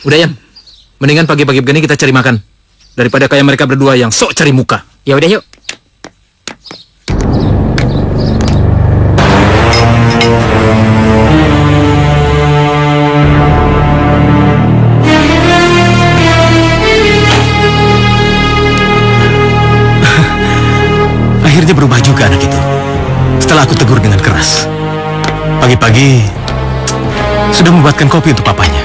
Udah, Yan. Mendingan pagi-pagi begini kita cari makan. Daripada kayak mereka berdua yang sok cari muka. Ya udah yuk. Akhirnya berubah juga anak itu. Setelah aku tegur dengan keras. Pagi-pagi sudah membuatkan kopi untuk papanya.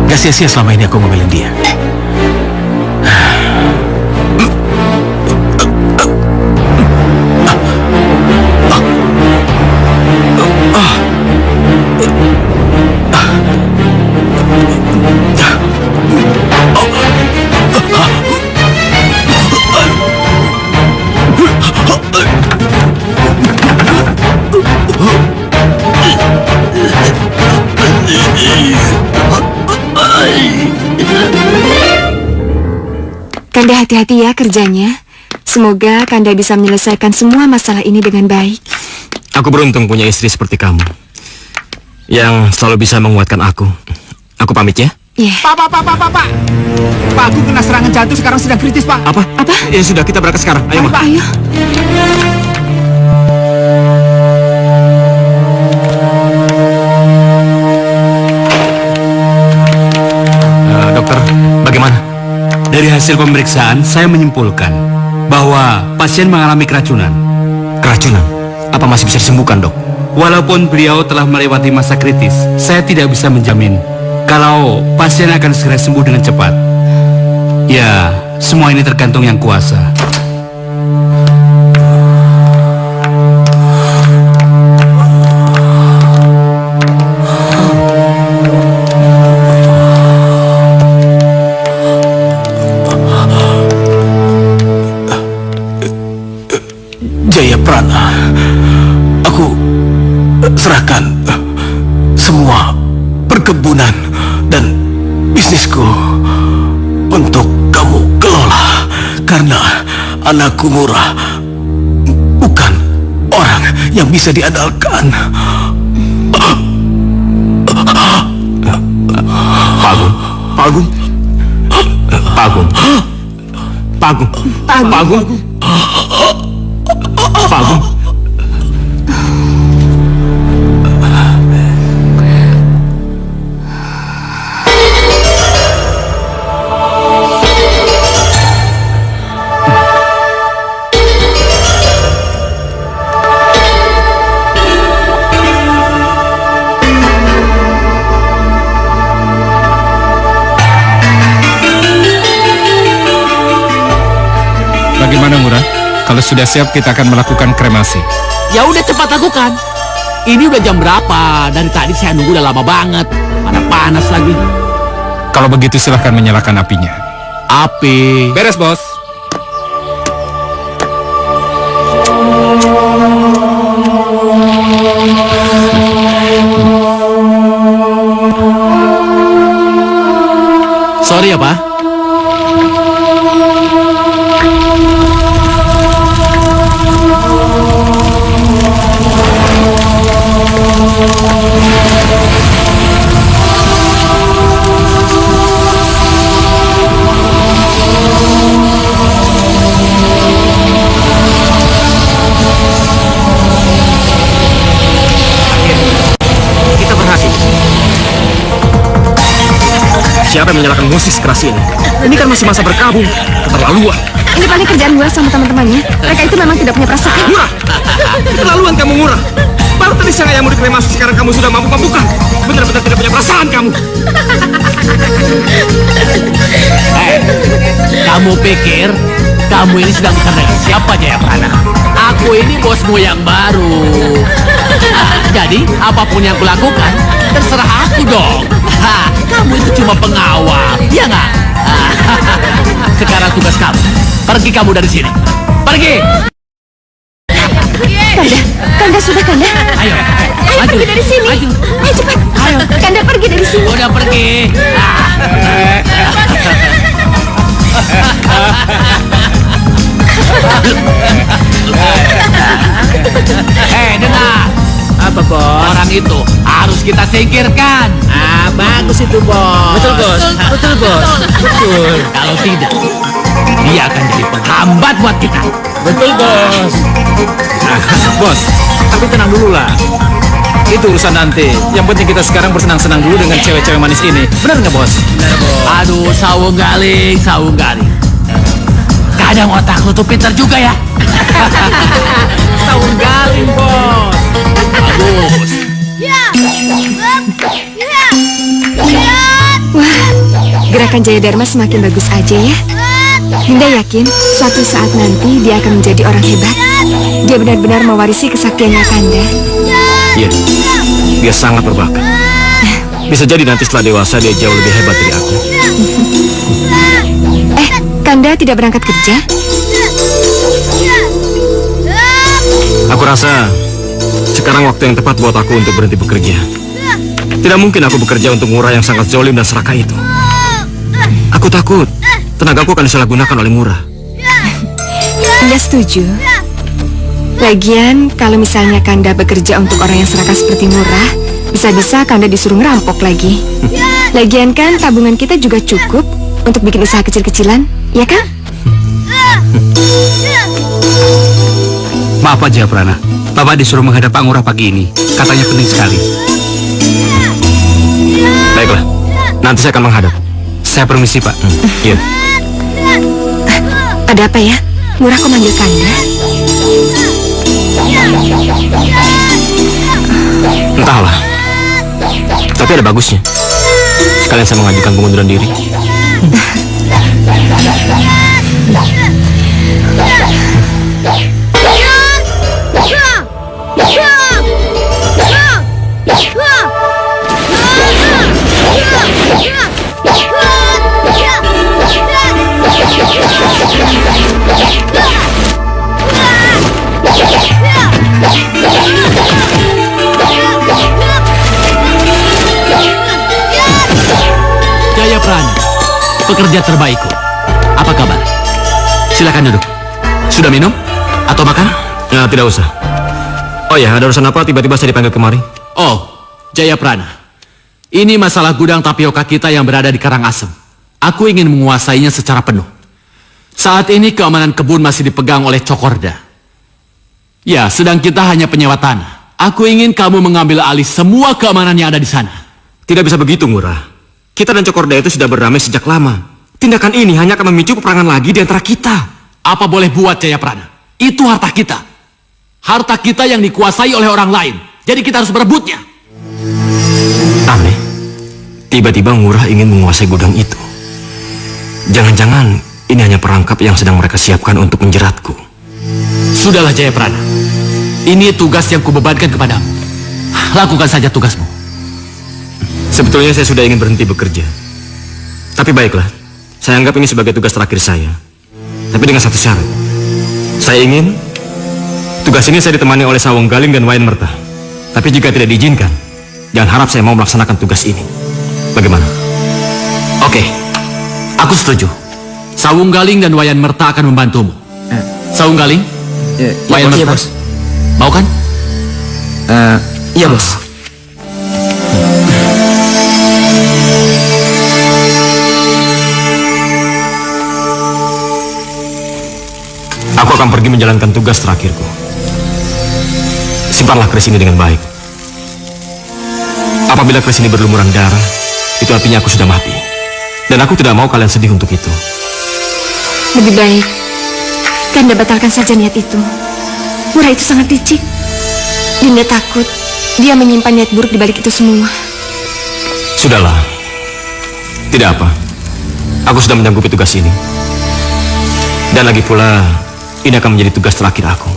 Gak sia-sia selama ini aku ngomelin dia. Kanda hati-hati ya kerjanya. Semoga Kanda bisa menyelesaikan semua masalah ini dengan baik. Aku beruntung punya istri seperti kamu yang selalu bisa menguatkan aku. Aku pamit ya. Iya. Pak. Pak Agung kena serangan jantung, sekarang sedang kritis, Pak. Apa? Ya sudah, kita berangkat sekarang. Ayo, Ma. Ayo. Dokter, bagaimana? Dari hasil pemeriksaan, saya menyimpulkan bahwa pasien mengalami keracunan. Keracunan? Apa masih bisa disembuhkan, Dok? Walaupun beliau telah melewati masa kritis, saya tidak bisa menjamin kalau pasien akan segera sembuh dengan cepat. Ya, semua ini tergantung yang kuasa. Jayaprana, aku serahkan semua perkebunan dan bisnisku untuk kamu kelola, karena anakku Murah bukan orang yang bisa diandalkan. Pak Agung. Bagaimana, Murah? Kalau sudah siap, kita akan melakukan kremasi. Ya udah cepat lakukan. Ini udah jam berapa? Dari tadi saya nunggu udah lama banget. Mana panas lagi. Kalau begitu silahkan menyalakan apinya. Api. Beres, Bos. Sorry ya, Pak. Siapa yang menyalakan musik sekeras ini? Ini kan masih masa berkabung. Keterlaluan. Ini paling kerjaan Ngurah sama teman-temannya. Mereka itu memang tidak punya perasaan. Ngurah! Keterlaluan kamu, Ngurah. Baru tadi siang ayahmu dikremasi, sekarang kamu sudah mampu-mampukan. Benar-benar tidak punya perasaan kamu. Kamu pikir kamu ini sedang bicara dengan siapa, Jayaprana? Aku ini bosmu yang baru. Jadi apapun yang kulakukan terserah aku dong. Kamu itu cuma pengawal, ya nggak? Sekarang tugas kamu, pergi kamu dari sini. Pergi. Kanda sudah Kanda. Ayo, maju. Pergi dari sini. Maju. Ayo cepat. Ayo, Kanda pergi dari sini. Udah pergi. Dengar. Apa, Bos? Orang itu harus kita singkirkan. Bagus itu, Bos. Betul, Bos. Betul, Bos. Betul. Kalau tidak, dia akan jadi penghambat buat kita. Betul, Bos. Bos, tapi tenang dulu lah. Itu urusan nanti. Yang penting kita sekarang bersenang-senang dulu dengan cewek-cewek manis ini. Benar nggak, Bos? Benar, Bos. Aduh, Sawung Galing. Kadang otak lu tuh pintar juga ya. Sawung Galing, Bos. Bagus. Wah, gerakan Jaya Dharma semakin bagus aja ya. Dinda yakin suatu saat nanti dia akan menjadi orang hebat. Dia benar-benar mewarisi kesaktiannya Kanda. Iya, dia sangat berbakat. Bisa jadi nanti setelah dewasa dia jauh lebih hebat dari aku. Kanda tidak berangkat kerja? Aku rasa sekarang waktu yang tepat buat aku untuk berhenti bekerja. Tidak mungkin aku bekerja untuk Ngurah yang sangat zalim dan serakah itu. Aku takut tenagaku akan disalahgunakan oleh Ngurah. Anda setuju? Lagian, kalau misalnya Kanda bekerja untuk orang yang serakah seperti Ngurah, bisa-bisa Kanda disuruh ngerampok lagi. Lagian kan tabungan kita juga cukup untuk bikin usaha kecil-kecilan, ya kan? Maaf Pak Jayaprana, Bapak disuruh menghadap Pak Ngurah pagi ini. Katanya penting sekali. Baiklah, nanti saya akan menghadap. Saya permisi Pak. Iya. Ada apa ya? Ngurah kok manggil Kanda? Entahlah. Tapi ada bagusnya. Sekalian saya mengajukan pengunduran diri. Jayaprana, pekerja terbaikku. Apa kabar? Silakan duduk. Sudah minum? Atau makan? Ya, tidak usah. Oh ya, ada urusan apa tiba-tiba saya dipanggil kemari? Oh, Jayaprana. Ini masalah gudang tapioka kita yang berada di Karangasem. Aku ingin menguasainya secara penuh. Saat ini keamanan kebun masih dipegang oleh Cokorda. Ya, sedang kita hanya penyewa tanah. Aku ingin kamu mengambil alih semua keamanan yang ada di sana. Tidak bisa begitu, Ngurah. Kita dan Cokorda itu sudah berdamai sejak lama. Tindakan ini hanya akan memicu peperangan lagi di antara kita. Apa boleh buat, Jayaprana? Itu harta kita. Harta kita yang dikuasai oleh orang lain. Jadi kita harus berebutnya. Aneh. Tiba-tiba Ngurah ingin menguasai gudang itu. Jangan-jangan ini hanya perangkap yang sedang mereka siapkan untuk menjeratku. Sudahlah Jayaprana. Ini tugas yang kubebankan kepadamu. Lakukan saja tugasmu. Sebetulnya saya sudah ingin berhenti bekerja. Tapi baiklah, saya anggap ini sebagai tugas terakhir saya. Tapi dengan satu syarat. Saya ingin tugas ini saya ditemani oleh Sawung Galing dan Wayan Merta. Tapi jika tidak diizinkan, jangan harap saya mau melaksanakan tugas ini. Bagaimana? Oke, aku setuju. Sawung Galing dan Wayan Merta akan membantumu. Sawung Galing, Wayan Merta, bos. mau kan? Iya, bos. Aku akan pergi menjalankan tugas terakhirku. Simpanlah keris ini dengan baik. Apabila keris ini berlumuran darah, itu artinya aku sudah mati. Dan aku tidak mau kalian sedih untuk itu. Lebih baik Kanda batalkan saja niat itu. Murah itu sangat licik. Dinda takut dia menyimpan niat buruk di balik itu semua. Sudahlah. Tidak apa. Aku sudah menyanggupi tugas ini. Dan lagi pula, ini akan menjadi tugas terakhir aku.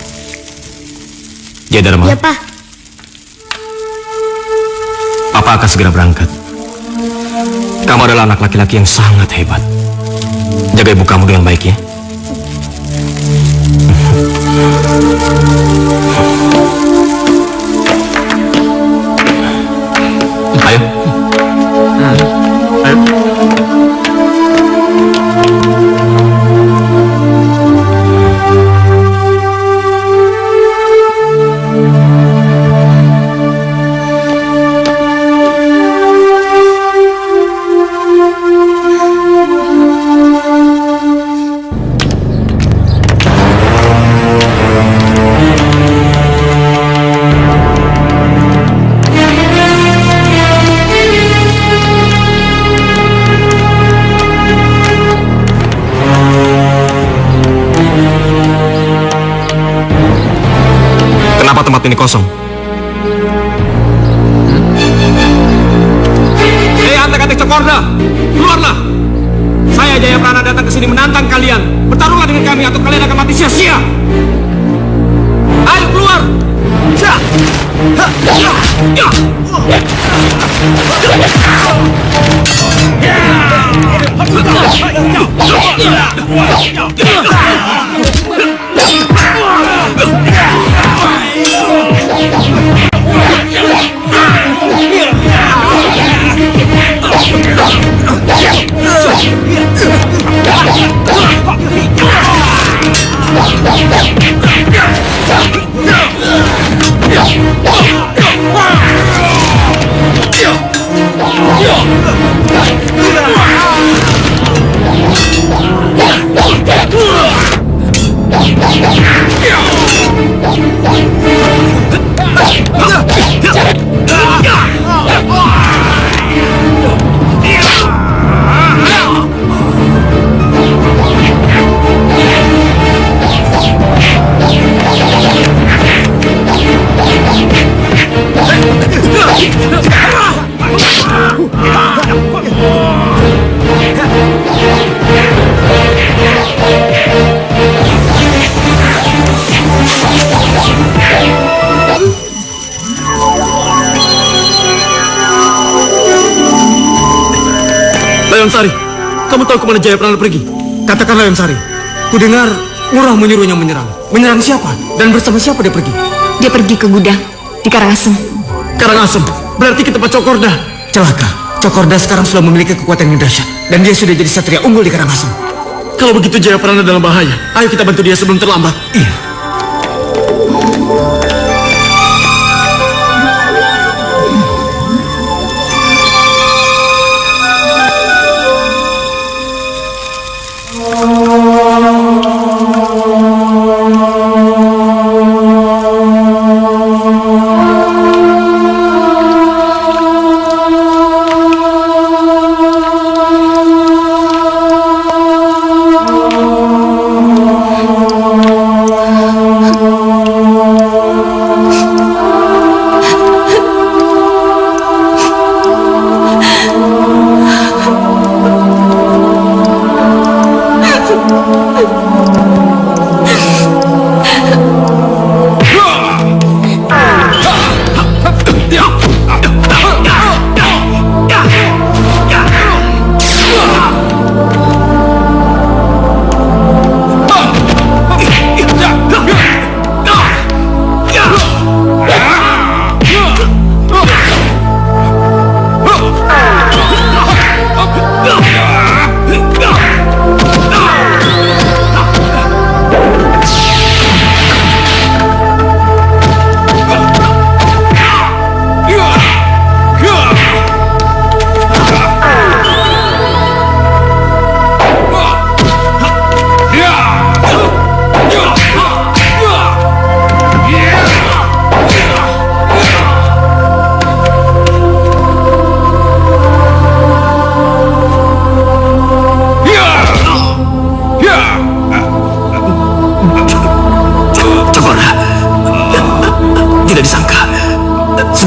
Jaya Dharma. Ya, Pak. Papa akan segera berangkat. Kamu adalah anak laki-laki yang sangat hebat. Jaga ibu kamu dengan baik ya. Ayo. Kenapa tempat ini kosong? Hei antek-antek Cokorda, keluarlah! Saya Jayaprana datang ke sini menantang kalian. Bertarunglah dengan kami atau kalian akan mati sia-sia. Ayo keluar! Layon Sari, kamu tahu kemana Jayaprana pergi? Katakan Layon Sari. Kudengar Murah menyuruhnya menyerang. Menyerang siapa? Dan bersama siapa dia pergi? Dia pergi ke gudang di Karangasem. Karangasem? Berarti ke tempat Cokorda. Celaka. Cokorda sekarang sudah memiliki kekuatan yang dahsyat. Dan dia sudah jadi satria unggul di Karangasem. Kalau begitu Jayaprana dalam bahaya. Ayo kita bantu dia sebelum terlambat. Iya.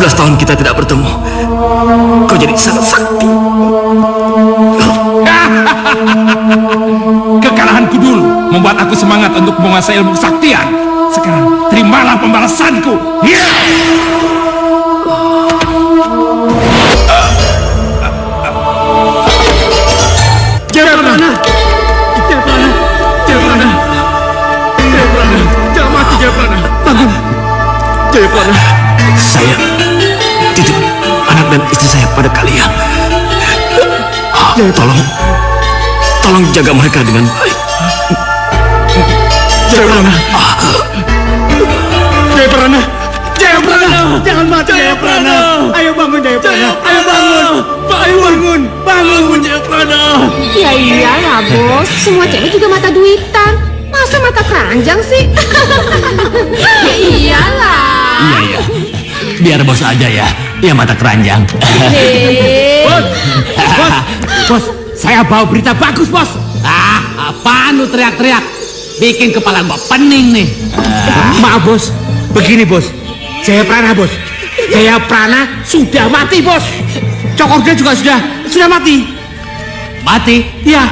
17 tahun kita tidak bertemu. Kau jadi sangat sakti. Kekalahanku dulu membuat aku semangat untuk menguasai ilmu kesaktian. Sekarang terimalah pembalasanku. Jayaprana! Jayaprana! Jayaprana! Jayaprana! Jangan mati, Jayaprana! Bangun! Jayaprana! Saya titip anak dan istri saya pada kalian. Tolong jaga mereka dengan baik. Jayaprana! Jayaprana! Jayaprana! Jangan mati, Jayaprana! Ayo bangun, Jayaprana! Ayo bangun! Ayo bangun! Bangun, Jayaprana! Ya iyalah bos, semua cewek juga mata duitan. Masa mata keranjang sih? Ya iyalah. Iya. Biar bos aja ya, yang mata keranjang. Bos, saya bawa berita bagus, bos. Apaan lu teriak-teriak? Bikin kepala gua pening nih. Maaf bos, begini bos. Jayaprana bos. Jayaprana sudah mati bos. Cokorda juga sudah mati. Mati? Ya.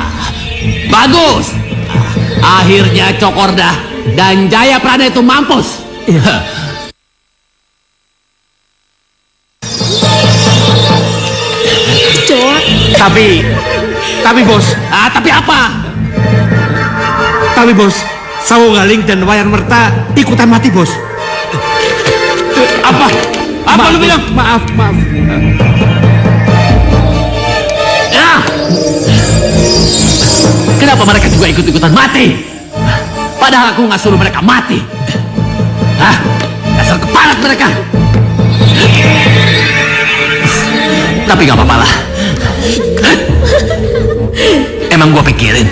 Bagus. Akhirnya Cokorda dan Jayaprana itu mampus. Tapi bos. Tapi apa? Tapi bos, Sawunggaling dan Wayan Merta ikutan mati bos. Apa lu bilang? Maaf. Kenapa mereka juga ikut-ikutan mati? Padahal aku nggak suruh mereka mati. Dasar keparat mereka. Tapi nggak apa-apa lah. Emang gua pikirin.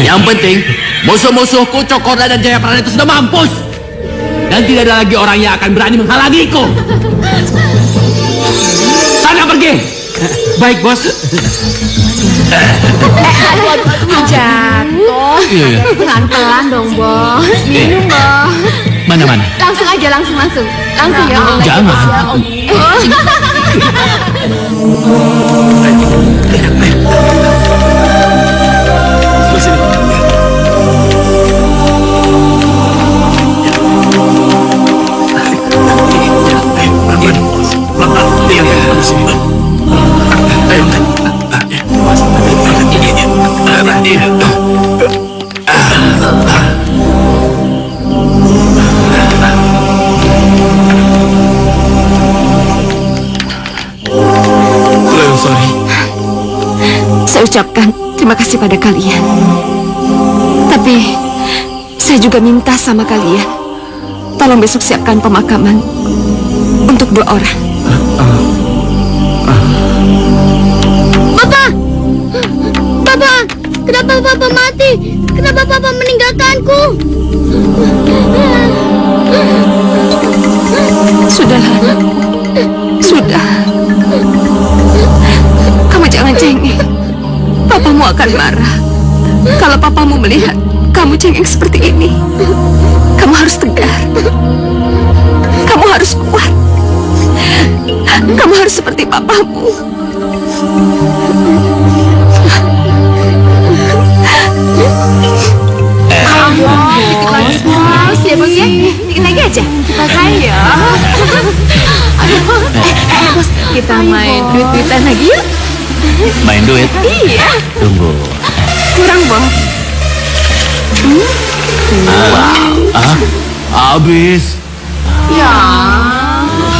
Yang penting musuh-musuhku Cokorda dan Jayaprana itu sudah mampus. Dan tidak ada lagi orang yang akan berani menghalangiku. Sana pergi. Baik bos. Jatuh. Pelan-pelan dong bos. Minum bos. Mana? Langsung aja, langsung ya. Jangan. Saya ucapkan terima kasih pada kalian. Tapi saya juga minta sama kalian, tolong besok siapkan pemakaman untuk 2 orang. Papa, kenapa Papa mati? Kenapa Papa meninggalkanku? Sudahlah, nak. Sudah. Kamu jangan cengeng. Papamu akan marah kalau papamu melihat kamu cengeng seperti ini. Kamu harus tegar. Kamu harus kuat. Kamu harus seperti papamu. Bos, ya bos ya. Dikit lagi aja. Kita kaya. Bos, kita main duit-duitan lagi yuk. Main duit? Iya. Tunggu. Kurang, bos. Habis. Ya,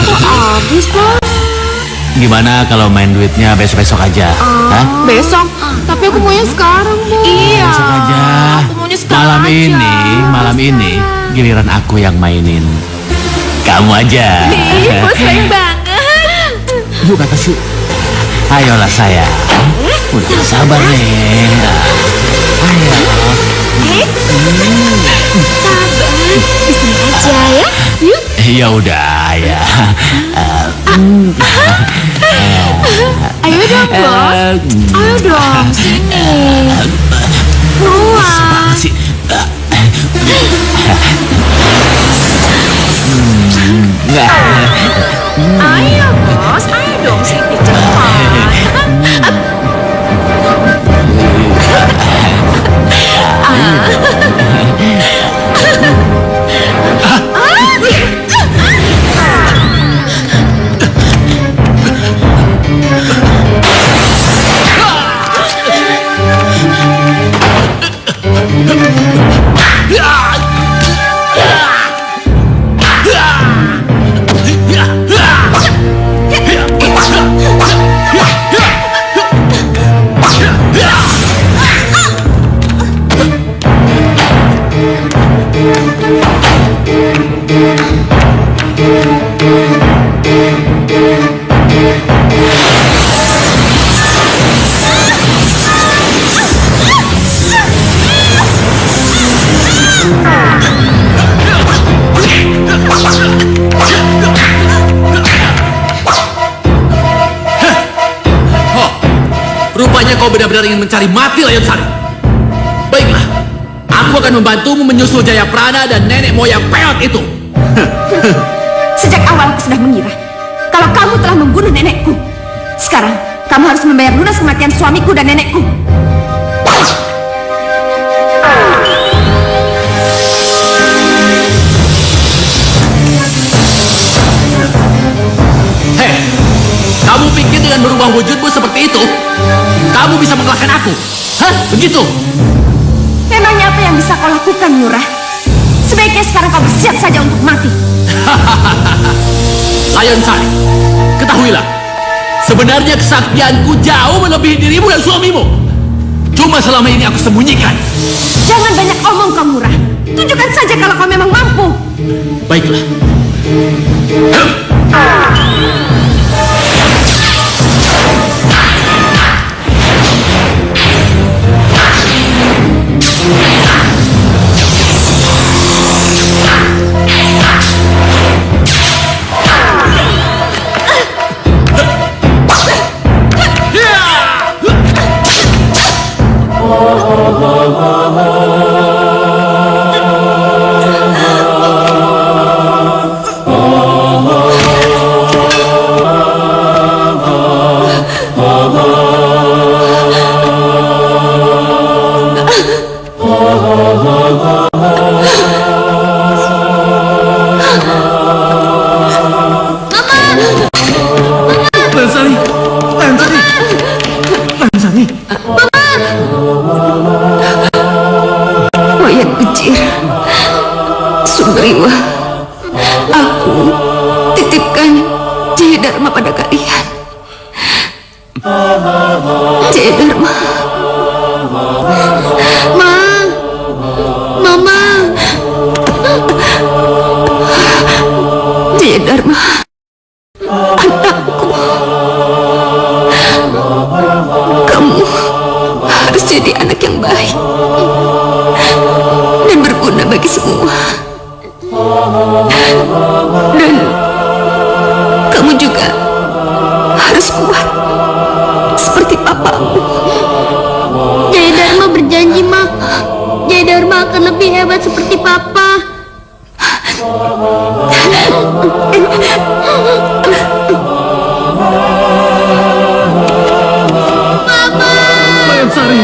kok habis bos? Gimana kalau main duitnya besok-besok aja? Besok? Tapi aku maunya sekarang bos. Iya. Besok aja. Aku maunya sekarang Malam ini giliran aku yang mainin. Kamu aja. Ih, bos baik banget. Yuk kata Syu. Ayolah sayang. Udah sabar nih. Ayo. Sabar. Di sini aja ya. Yuk. Ya udah ya. Ayo dong bos. Ayo dong sini. Keluar. Sih. Rupanya kau benar-benar ingin mencari mati, Layon Sari. Baiklah, aku akan membantumu menyusul Jayaprana dan nenek moyang peot itu. Sejak awal aku sudah mengira kalau kamu telah membunuh nenekku. Sekarang kamu harus membayar lunas kematian suamiku dan nenekku. Hei, kamu pikir dengan merubah wujudmu seperti itu, kamu bisa mengalahkan aku? Hah? Begitu? Memangnya apa yang bisa kau lakukan, Nyurah? Sebaiknya sekarang kau bersiap saja untuk mati. Layon Sari, ketahuilah, sebenarnya kesaktianku jauh melebihi dirimu dan suamimu. Cuma selama ini aku sembunyikan. Jangan banyak omong kau, Nyurah. Tunjukkan saja kalau kau memang mampu. Baiklah. Wayang Bejir, Sumberwa, aku titipkan Jaya Dharma pada kalian. Jaya Dharma. Ma, Mama. Jaya Dharma, anakku. Kamu harus jadi anak yang baik dan berguna bagi semua. Dan kamu juga harus kuat seperti papamu. Jaya Dharma berjanji, Ma. Jaya Dharma akan lebih hebat seperti Papa. Layon Sari,